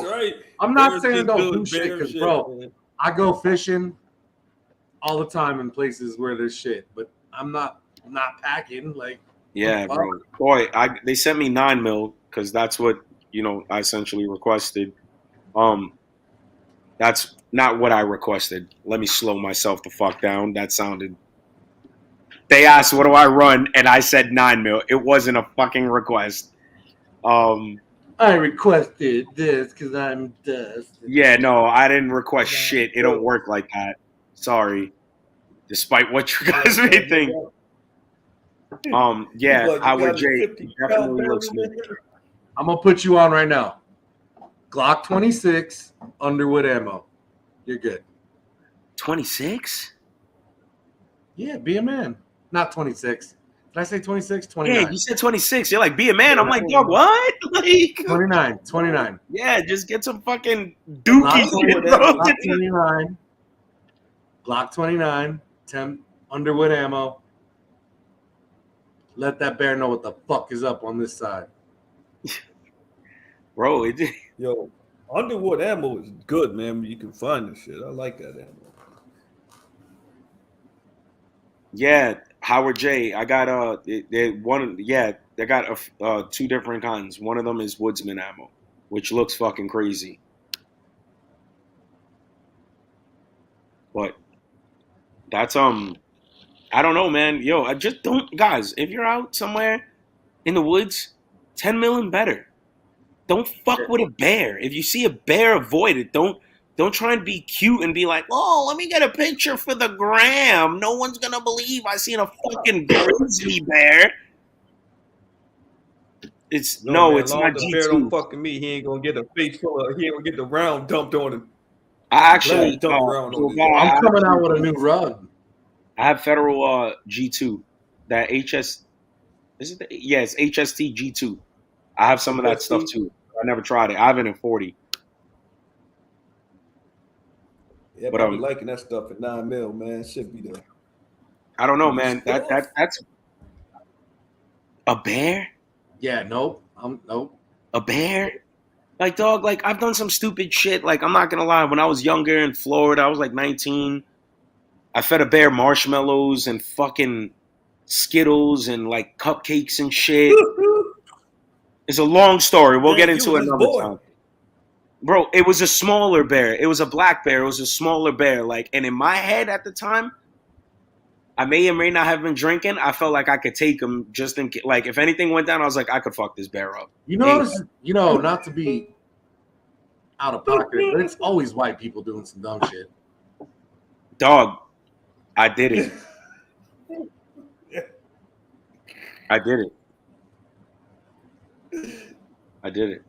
right. I'm not saying don't do shit because, bro, man. I go fishing all the time in places where there's shit, but I'm not packing. Like, yeah, bro. Boy, they sent me 9 mil because that's what I essentially requested. That's not what I requested. Let me slow myself the fuck down. That sounded. They asked, "What do I run?" and I said 9 mil. It wasn't a fucking request. I requested this because I'm dust. Yeah, no, I didn't request shit. It don't work like that. Sorry. Despite what you guys may think. Yeah, Howard J definitely looks good. I'm gonna put you on right now. Glock 26 Underwood ammo. You're good. 26? Yeah, be a man. Not 26. Did I say 26? 29. Yeah, you said 26. You're like, be a man. I'm like, dog, what? Like 29. Yeah, just get some fucking dookie shit, bro. Glock 29, 10 Underwood ammo. Let that bear know what the fuck is up on this side. Bro, yo, Underwood ammo is good, man. You can find this shit. I like that ammo. Yeah, Howard J. I got they got 2 different kinds. One of them is Woodsman ammo, which looks fucking crazy. But that's I don't know, man. Yo, I just don't, guys. If you're out somewhere in the woods, 10 mil and better. Don't fuck with a bear. If you see a bear, avoid it. Don't try and be cute and be like, "Oh, let me get a picture for the gram." No one's gonna believe I seen a fucking grizzly bear. It's man, it's not the bear don't fucking me. He ain't gonna get a face full of. He ain't gonna get the round dumped on him. I actually, I'm coming out with a new rug. I have Federal G2. That HS, is it? It's HST G2. I have some of that stuff too. I never tried it. I have it in 40. Yeah, but I'm liking that stuff at 9 mil, man. Should be there. I don't know, man. That's A bear? Yeah, nope. Nope. A bear? Like, dog, like, I've done some stupid shit. Like, I'm not gonna lie. When I was younger in Florida, I was like 19. I fed a bear marshmallows and fucking Skittles and, like, cupcakes and shit. It's a long story. We'll get into it another time. Bro, it was a smaller bear. It was a black bear. It was a smaller bear. Like, and in my head at the time, I may or may not have been drinking. I felt like I could take him just in case. Like, if anything went down, I was like, I could fuck this bear up. You know, not to be out of pocket, but it's always white people doing some dumb shit. Dog, I did it. I did it. I did it.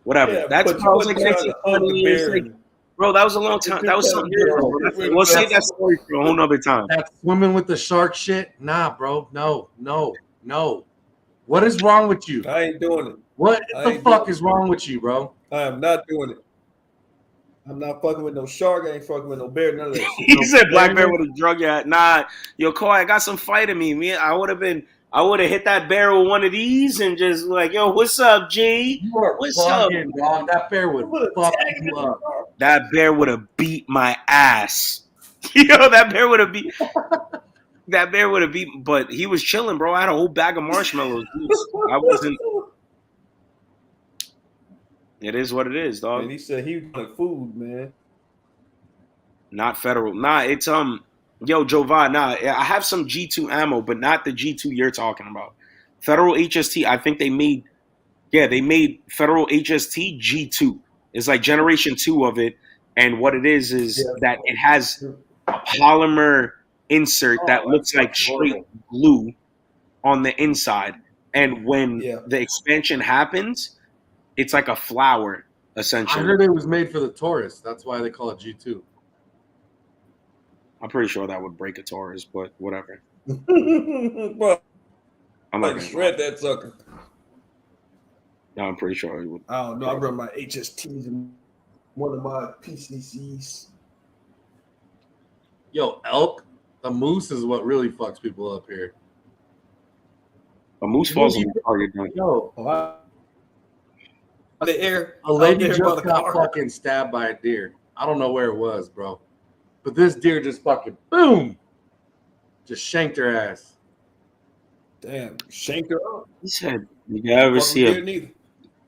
Whatever. Yeah, that's I was like 19, 20 years. Like, bro, that was a long time. That was something different. We'll save that story for a whole nother time. That swimming with the shark shit? Nah, bro. No. What is wrong with you? I ain't doing it. What the fuck is wrong with you, bro? I am not doing it. I'm not fucking with no shark. I ain't fucking with no bear. None of that shit. He said black bear with a drug hat. Nah, yo, Koi, I got some fight in me. I would have hit that bear with one of these and just like, yo, what's up, G? What's up? Dog. That bear would fuck you up. That bear would have beat my ass. Yo, that bear would have beat. But he was chilling, bro. I had a whole bag of marshmallows. I wasn't. It is what it is, dog. And he said he wanted food, man. Not federal. Nah, it's yo, Jovan, nah, I have some G2 ammo, but not the G2 you're talking about. Federal HST, I think they made Federal HST G2. It's like generation 2 of it. And what it is that it has a polymer insert that looks like straight glue on the inside. And when the expansion happens, it's like a flower, essentially. I heard it was made for the Taurus. That's why they call it G2. I'm pretty sure that would break a Taurus, but whatever. Bro, I'm like shred that sucker. No, I'm pretty sure it would. I don't know. I run my HSTs and one of my PCCs. Yo, elk, the moose is what really fucks people up here. A moose falls on the target. Yo, the air. A lady just got fucking stabbed by a deer. I don't know where it was, bro. But this deer just fucking boom, just shanked her ass. Damn, shanked her up. He said, "You ever see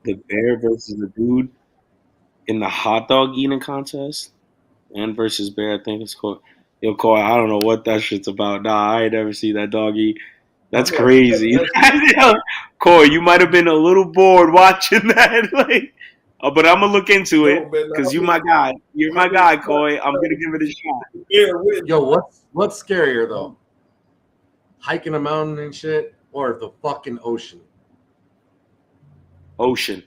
the bear versus the dude in the hot dog eating contest? Man versus bear, I think it's called. Yo, Koi, I don't know what that shit's about. Nah, I ain't never seen that dog eat. That's crazy. Koi, you might have been a little bored watching that, like." But I'm gonna look into it because you my guy. You're my guy, Koi. I'm gonna give it a shot. Yo, what's scarier though? Hiking a mountain and shit, or the fucking ocean? Ocean.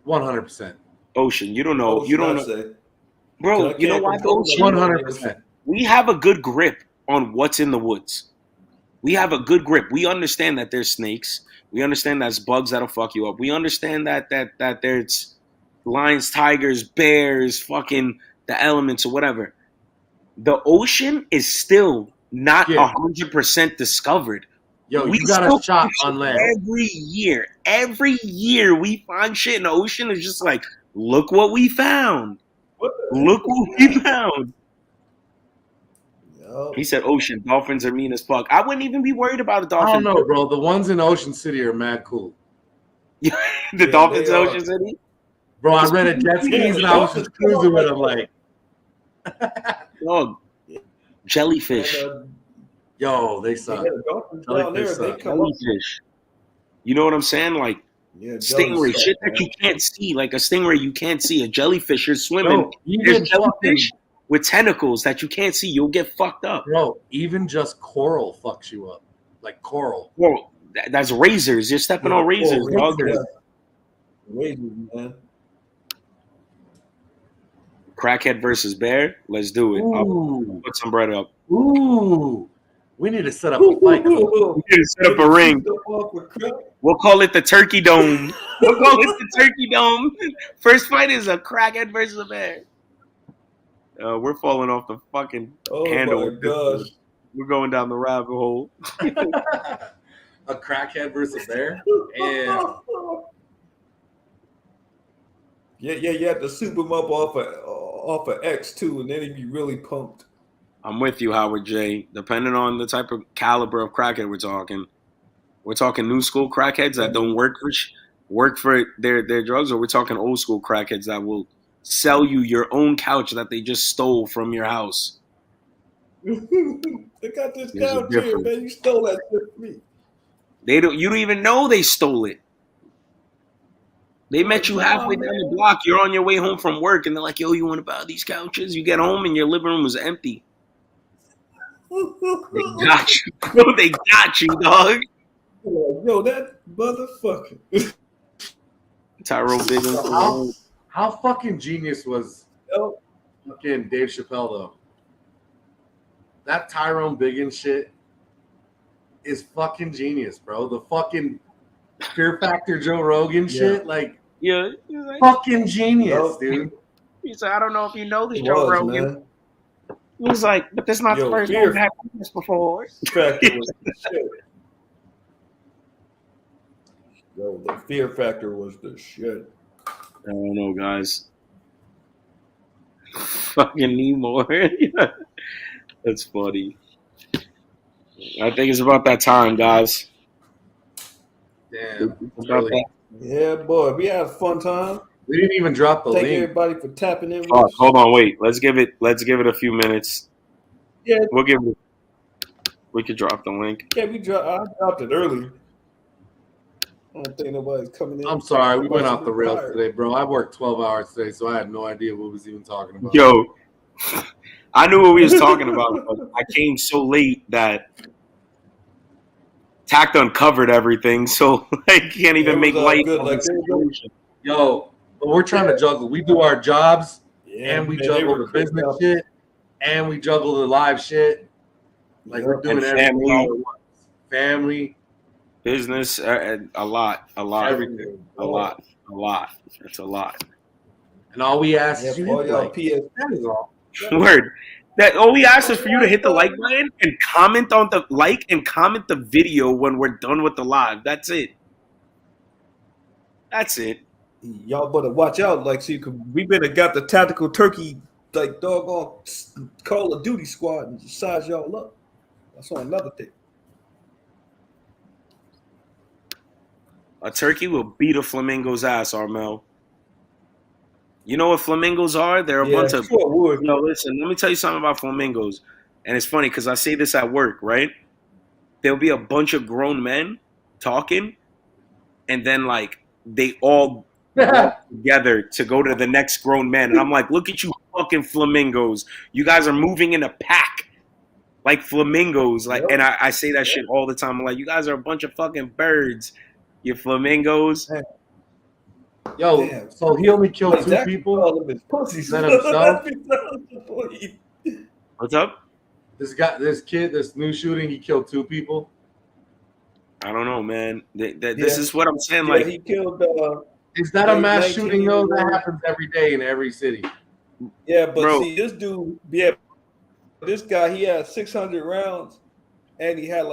100%. Ocean. You don't know. You don't know, bro. You know why the ocean? 100%. We have a good grip on what's in the woods. We have a good grip. We understand that there's snakes. We understand there's bugs that'll fuck you up. We understand that there's lions, tigers, bears, fucking the elements or whatever. The ocean is still not 100% discovered. Yo, you got a shot on land. Every year we find shit in the ocean. It's just like, look what we found. Look what we found. He said ocean. Dolphins are mean as fuck. I wouldn't even be worried about a dolphin. I don't know, bro. The ones in Ocean City are mad cool. The dolphins in Ocean City? Bro, I read a jet skis and I was just cruising with them like. Dog. Jellyfish. Yo, they suck. Jellyfish. You know what I'm saying? Like, stingray. Shit that you can't see. Like a stingray you can't see. A jellyfish, you're swimming. There's jellyfish with tentacles that you can't see. You'll get fucked up. Bro, even just coral fucks you up. Like coral. Well, that's razors. You're stepping on razors, dog. Razors, man. Crackhead versus bear. Let's do it. I'll put some bread up. Ooh. We need to set up a fight. We need to set up a ring. We'll call it the Turkey Dome. First fight is a crackhead versus a bear. We're falling off the fucking handle. Oh my gosh. We're going down the rabbit hole. A crackhead versus a bear? Damn. Yeah, you have to soup him up off of X too, and then he'd be really pumped. I'm with you, Howard J. Depending on the type of caliber of crackhead we're talking new school crackheads that don't work for their drugs, or we're talking old school crackheads that will sell you your own couch that they just stole from your house. They got this couch here, man. You stole that shit from me. You don't even know they stole it. They met you halfway down the block. You're on your way home from work, and they're like, "Yo, you want to buy these couches?" You get home, and your living room was empty. They got you, bro. They got you, dog. Yo, that motherfucker. Tyrone Biggins. How fucking genius was fucking Dave Chappelle though? That Tyrone Biggins shit is fucking genius, bro. The fucking Fear Factor Joe Rogan shit, like. Yeah, fucking genius, dude. He said, "I don't know if you know this, Joe Rogan." Man. He was like, "But that's not the first time I've had this before." Yo, the Fear Factor was the shit. I don't know, guys. Fucking Nemore. That's funny. I think it's about that time, guys. Damn. Yeah, boy. We had a fun time. We didn't even drop the link. Thank everybody for tapping in. Hold on, wait. Let's give it a few minutes. Yeah. We could drop the link. Yeah, I dropped it early. I don't think nobody's coming in. I'm sorry, we went off the rails today, bro. I worked 12 hours today, so I had no idea what we was even talking about. Yo, I knew what we was talking about, but I came so late that Tact uncovered everything, so I can't even make light of the situation. Yo, but we're trying to juggle. We do our jobs, and we juggle the business shit, and we juggle the live shit. Like we're doing everything. Family. Business, a lot. Everything. A lot. It's a lot. And all we ask is you hit the like. That is all. Word. That all we ask is for you to hit the like button and comment on the like and comment the video when we're done with the live. That's it. Y'all better watch out. Like, see, we better got the tactical turkey, like doggone Call of Duty squad and size y'all up. That's on another thing. A turkey will beat a flamingo's ass, Armel. You know what flamingos are? They're a bunch of... No, listen, let me tell you something about flamingos. And it's funny because I say this at work, right? There'll be a bunch of grown men talking, and then, like, they all walk together to go to the next grown man. And I'm like, look at you fucking flamingos. You guys are moving in a pack like flamingos. Like, and I say that shit all the time. I'm like, you guys are a bunch of fucking birds. You flamingos. Yo, damn. So he only killed two people. Than himself. What's up? This new shooting, he killed two people. I don't know, man. This is what I'm saying. Like he killed. Is that a mass shooting though? That happens every day in every city. Yeah, but see, this dude, this guy, he had 600 rounds, and he had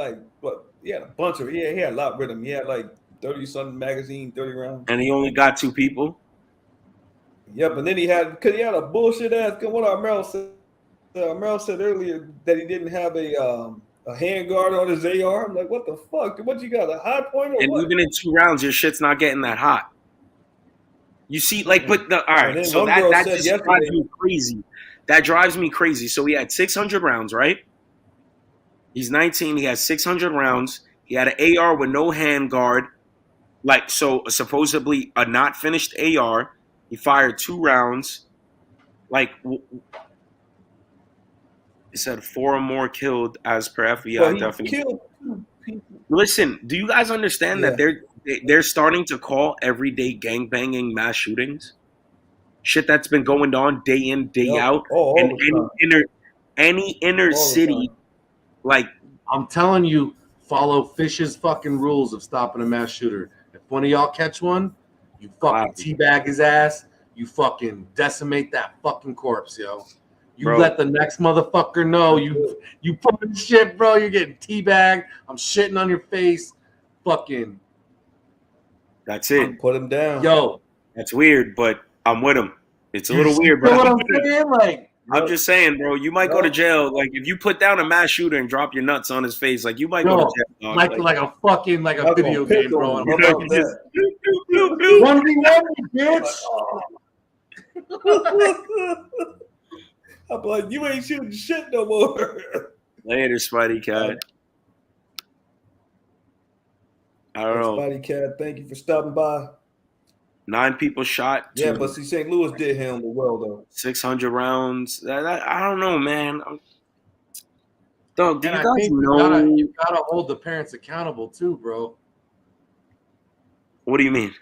he had a bunch of, he had a lot with him. He had like 30-something magazine, 30 rounds. And he only got two people? Yep, and then he had a bullshit ass, what Armel said. Armel said earlier that he didn't have a handguard on his AR. I'm like, what the fuck? What you got, a high point or and what? Even in 2 rounds, your shit's not getting that hot. You see, like, but all right, so that just drives me crazy. That drives me crazy. So he had 600 rounds, right? He's 19. He has 600 rounds. He had an AR with no handguard. Like, so supposedly a not finished AR. He fired 2 rounds. Like, he said 4 or more killed as per FBI. Well, he definitely killed 2 people. Listen, do you guys understand that they're starting to call everyday gangbanging mass shootings? Shit that's been going on day in, day out. And any inner city, like, I'm telling you, follow Fish's fucking rules of stopping a mass shooter. If one of y'all catch one, you fucking teabag his ass. You fucking decimate that fucking corpse, yo. You let the next motherfucker know you put shit, bro. You're getting teabagged. I'm shitting on your face. Fucking. That's it. Put him down. Yo. That's weird, but I'm with him. It's a little weird, but I'm saying? Like, I'm just saying, bro, you might go to jail. Like, if you put down a mass shooter and drop your nuts on his face, like, you might go to jail, dog. Like a fucking, like a video game, bro. How about that? 1v1, bitch. I'm like, you ain't shooting shit no more. Later, Spidey Cat. I don't know. Spidey Cat, thank you for stopping by. 9 people shot. Yeah, but see, St. Louis did handle well, though. 600 rounds. I don't know, man. Dog, do you guys know? You gotta hold the parents accountable, too, bro. What do you mean?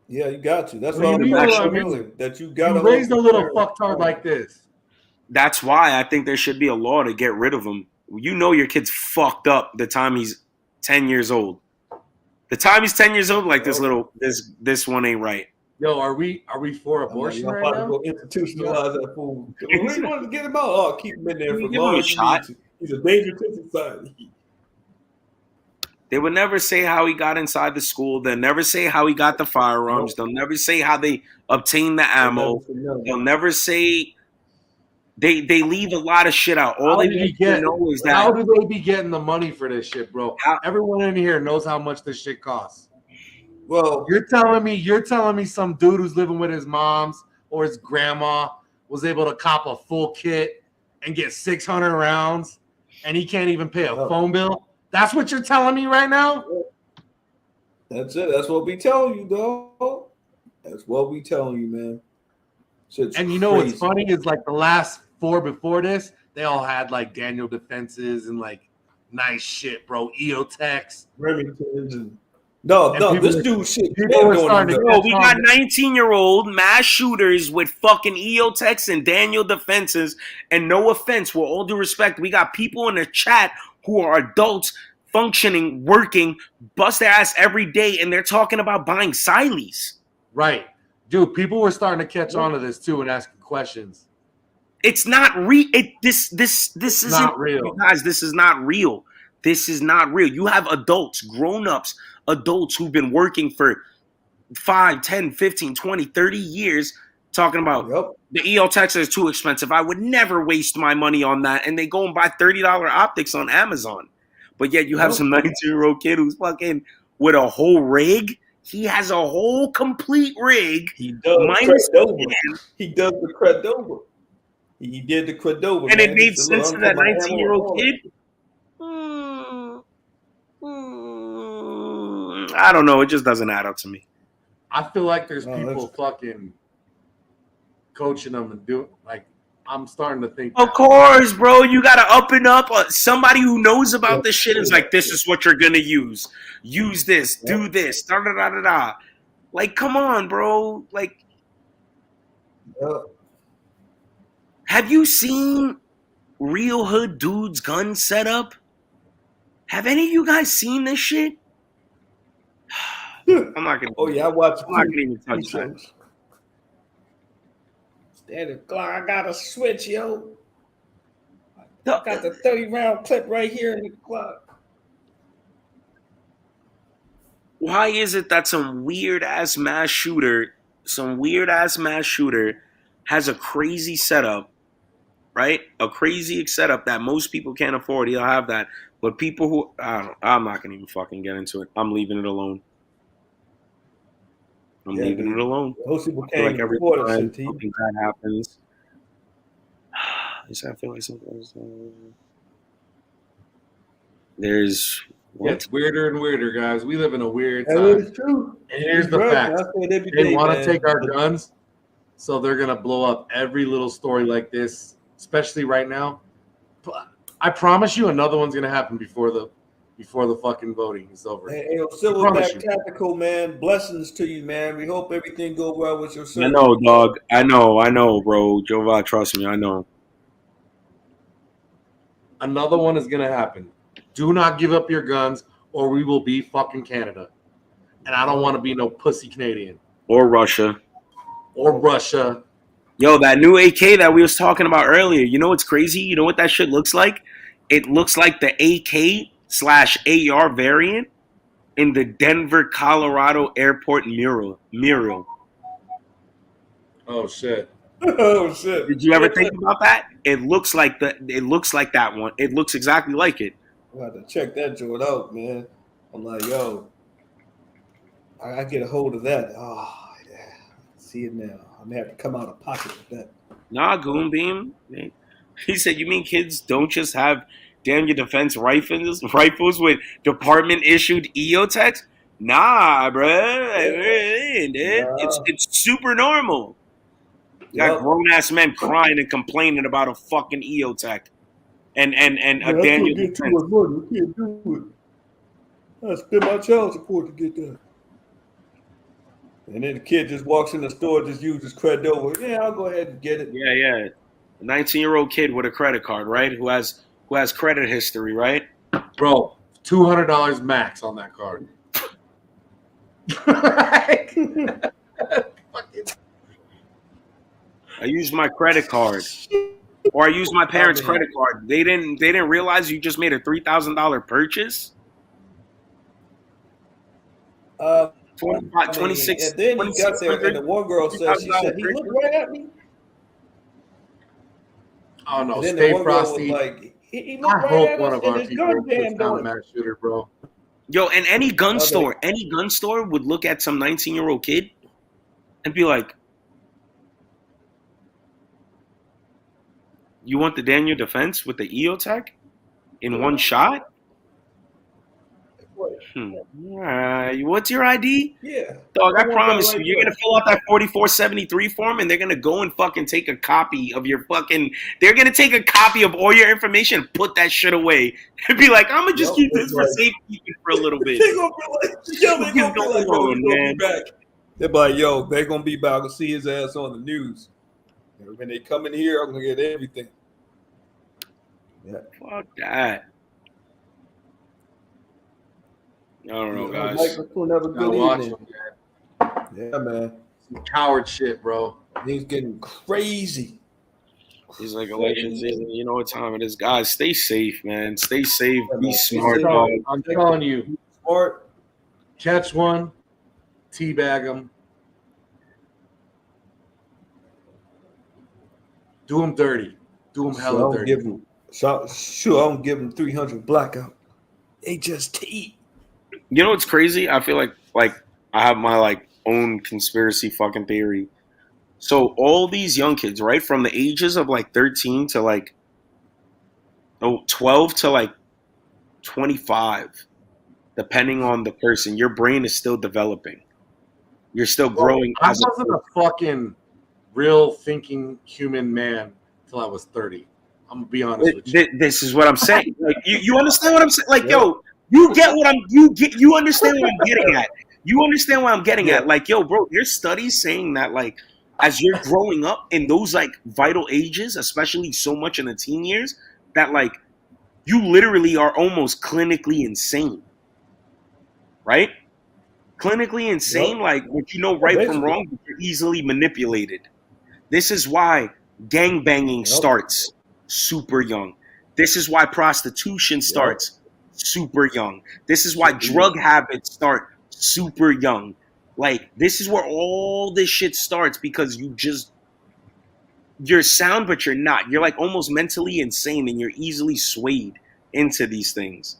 Yeah, you got to. That's what I'm saying. That you got to raise a little fucktard like this. That's why I think there should be a law to get rid of him. You know your kid's fucked up the time he's 10 years old. The time he's 10 years old, like this one ain't right. Yo, are we for abortion right now? Go institutionalize that fool. We want to get him out. Oh, keep him in there for long. He's a danger to society. They would never say how he got inside the school. They'll never say how he got the firearms. They'll never say how they obtained the ammo. They'll never say. They leave a lot of shit out. All they know is that. How do they be getting the money for this shit, bro? Everyone in here knows how much this shit costs. Well, you're telling me some dude who's living with his mom's or his grandma was able to cop a full kit and get 600 rounds, and he can't even pay a phone bill? That's what you're telling me right now? That's it. That's what we telling you, dog. That's what we telling you, man. And you know what's funny is like the last 4 before this, they all had like Daniel defenses and like nice shit, bro. EOTechs. Remingtons and this dude shit. We got 19-year-old mass shooters with fucking EOTechs and Daniel defenses. And no offense, with all due respect, we got people in the chat who are adults, functioning, working, bust their ass every day, and they're talking about buying Sileys. Right. Dude, people were starting to catch on to this too and asking questions. It's not real. This isn't not real. Guys, this is not real. This is not real. You have adults, grown-ups, adults who've been working for 5, 10, 15, 20, 30 years talking about the EOTech is too expensive. I would never waste my money on that. And they go and buy $30 optics on Amazon. But yet you have some 19-year-old kid who's fucking with a whole rig. He has a whole complete rig. He does He does the Credova. He did the Credova. And it made sense to that 19-year-old kid? I don't know. It just doesn't add up to me. I feel like there's people fucking coaching them and doing like I'm starting to think. Of course, bro. You got to up and up. Somebody who knows about this shit is like, this is what you're going to use. Use this. Do this. Da, da, da, da, da. Like, come on, bro. Like, have you seen real hood dudes' gun setup? Have any of you guys seen this shit? I'm not going to. Oh, yeah. I watched. I'm not going to even touch that. Standard Glock, I got a switch, yo. I got the 30-round clip right here in the Glock. Why is it that some weird-ass mass shooter has a crazy setup, right? A crazy setup that most people can't afford. He'll have that. But people who, I'm not going to even fucking get into it. I'm leaving it alone. I'm leaving it alone. Most people can't even afford it. Something that happens. I feel like there's. What? It's weirder and weirder, guys. We live in a weird time. That is true. And here's the fact. They want to take our guns, so they're going to blow up every little story like this, especially right now. I promise you another one's going to happen before the fucking voting is over. Hey, Silverback Tactical, man. Blessings to you, man. We hope everything go well with your son. I know, dog. I know, bro. Jova, trust me, I know. Another one is going to happen. Do not give up your guns or we will be fucking Canada. And I don't want to be no pussy Canadian. Or Russia. Yo, that new AK that we was talking about earlier, you know what's crazy? You know what that shit looks like? It looks like the AK/AR variant in the Denver, Colorado airport mural. Oh shit. Oh shit. Did you ever think about that? It looks like that one. It looks exactly like it. I have to check that joint out, man. I'm like, yo, I get a hold of that. Oh, yeah. See it now. I'm gonna have to come out of pocket with that. Nah, Goonbeam. He said, "You mean kids don't just have Daniel Defense rifles with department issued EOTechs? Nah, bruh. It's super normal. You got grown ass men crying and complaining about a fucking EOTech and a Daniel Defense. Too much money. I can't do it. I spend my child support to get that. And then the kid just walks in the store, just uses credit over. Yeah, I'll go ahead and get it. Yeah. A 19-year-old kid with a credit card, right? Who has credit history, right? Bro, $200 max on that card. I used my credit card, or I used my parents' credit card. They didn't realize you just made a $3,000 purchase. 26. And then he got there, and the one girl said, "He looked right at me." Oh no, Stay frosty. Like, he looked I right hope at one us, of our people puts down a mass shooter, bro. Yo, and any gun store would look at some 19-year-old kid and be like, "You want the Daniel Defense with the EOTech in one shot?" What's your ID? Yeah. Dog, I promise you, you're going to fill out that 4473 form and they're going to go and fucking take a copy of your fucking... They're going to take a copy of all your information and put that shit away and be like, I'm going to just keep this for safekeeping for a little bit. They're going to be like, back. They're like, yo, they're going to be back to see his ass on the news. And when they come in here, I'm going to get everything. Yeah. Fuck that. I don't know, guys. Yeah, man. Some coward shit, bro. He's getting crazy. He's like election season. You know what time it is, guys. Stay safe, man. Stay safe. Be smart. I'm telling you. Smart. Catch one. Teabag him. Do him dirty. Do him hella dirty. I don't give him 300 blackout. HST. You know what's crazy? I feel like I have my own conspiracy fucking theory. So all these young kids, right, from the ages of 13 to 12 to 25, depending on the person, your brain is still developing. You're still growing. I wasn't a fucking real thinking human man till I was 30. I'm gonna be honest with you. This is what I'm saying. You understand what I'm saying? Yo. You get what you understand what I'm getting at. You understand what I'm getting at. Like, yo, bro, there's studies saying that as you're growing up in those vital ages, especially so much in the teen years, that you literally are almost clinically insane. Right? Clinically insane, what you know right from wrong, but you're easily manipulated. This is why gangbanging starts super young. This is why prostitution starts super young. This is why drug habits start super young. This is where all this shit starts because you're sound, but you're not. You're almost mentally insane and you're easily swayed into these things.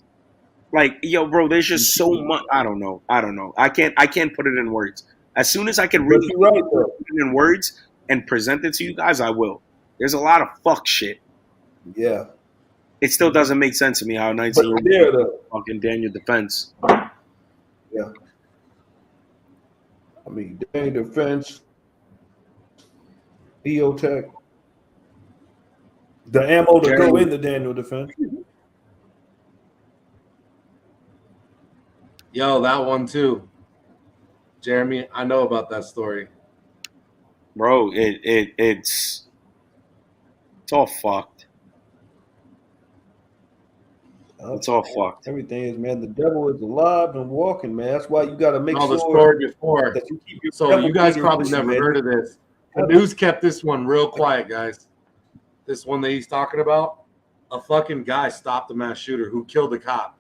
Yo, bro, there's just so much. I don't know. I can't put it in words. As soon as I can really put it in words and present it to you guys, I will. There's a lot of fuck shit. Yeah. It still doesn't make sense to me how 19-year-old fucking Daniel Defense. Yeah. I mean, Daniel Defense, EOTech, the ammo to go in the Daniel Defense. Yo, that one too. Jeremy, I know about that story. Bro, it's all fucked. It's all fucked. Everything is, man. The devil is alive and walking, man. That's why you got to make sure the story before. That you keep your so you guys probably never heard of this. The news kept this one real quiet, guys. This one that he's talking about, a fucking guy stopped the mass shooter who killed the cop.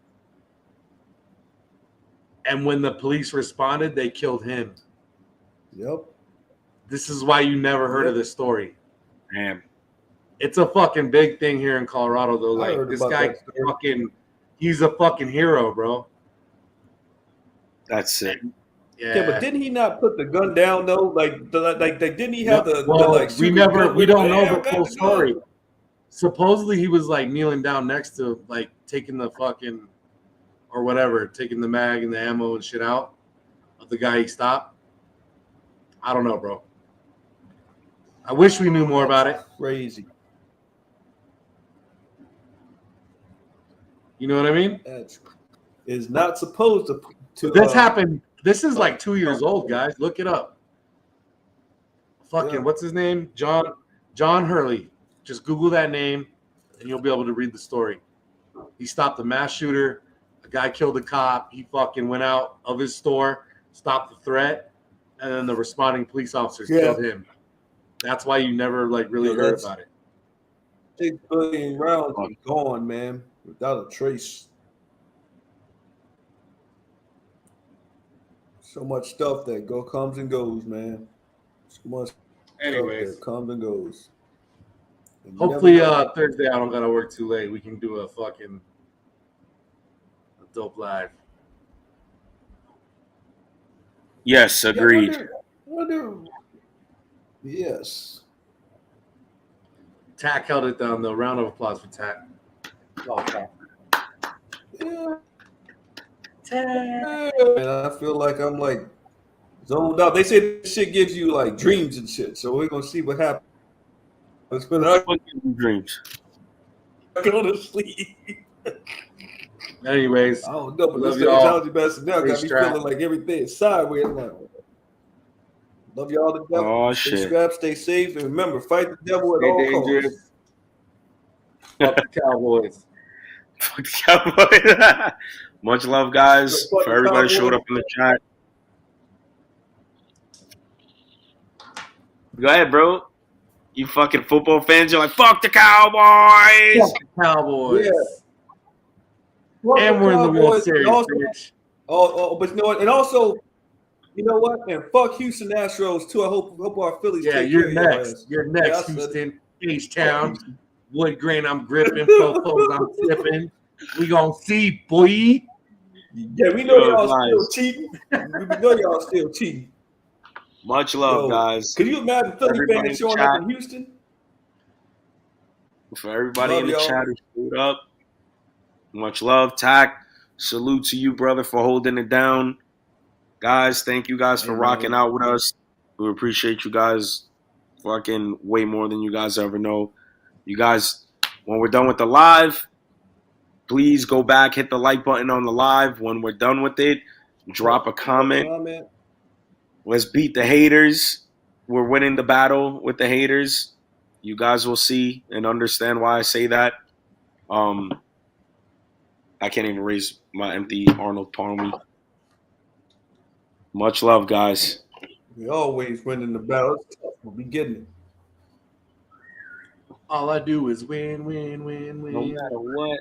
And when the police responded, they killed him. Yep. This is why you never heard of this story. Damn. It's a fucking big thing here in Colorado, though. Like, this guy he's a fucking hero, bro. That's it. Yeah, but didn't he not put the gun down though? Like didn't he have we don't know the full story. Supposedly he was like kneeling down next to like taking the fucking or whatever, taking the mag and the ammo and shit out of the guy he stopped. I don't know, bro. I wish we knew more about it. Crazy. You know what I mean? It's not supposed to. This happened. This is like 2 years old, guys. Look it up. Fucking, what's his name? John Hurley. Just Google that name, and you'll be able to read the story. He stopped a mass shooter. A guy killed a cop. He fucking went out of his store, stopped the threat, and then the responding police officers killed him. That's why you never like really heard about it. 6 billion rounds gone, man, without a trace. So much stuff that comes and goes, man. So much Anyways, stuff that comes and goes. And hopefully Thursday I don't gotta work too late. We can do a fucking dope live. Yes, agreed. Yes. Tack held it down though. Round of applause for Tack. Yeah. And I feel like I'm like zoned out. They say this shit gives you like dreams and shit. So we're gonna see what happens. It's been dreams. Go to sleep. Anyways, I don't know, but love this technology bastard now got me strapped. feeling like everything is sideways now. Love y'all to death. Oh stay shit. strapped, stay safe, and remember, fight the devil at Stay all dangerous. costs. Fuck the Cowboys. Fuck the Cowboys. Much love, guys, for everybody who showed up in the chat. Go ahead, bro. You fucking football fans, you're like, fuck the Cowboys. Fuck the Cowboys. Yeah. And we're in the World Series, bitch. But you know what? And also, you know what? And fuck Houston Astros too. I hope our Phillies. Yeah, take you're care next. Of you're next, Houston, H-Town, wood grain. I'm gripping, fofos I'm tipping. We gonna see, boy. Yeah, we know y'all still cheating. We know y'all still cheating. Much love, guys. Could you imagine Philly fans showing up in Houston? For everybody in the chat who showed up, much love. Tack, salute to you, brother, for holding it down. Guys, thank you guys for rocking out with us. We appreciate you guys fucking way more than you guys ever know. You guys, when we're done with the live, please go back, hit the like button on the live. When we're done with it, drop a comment. Let's beat the haters. We're winning the battle with the haters. You guys will see and understand why I say that. I can't even raise my empty Arnold Palmy. Much love, guys. We always winning the battle. We'll be getting it. All I do is win, win, win, win. No matter what.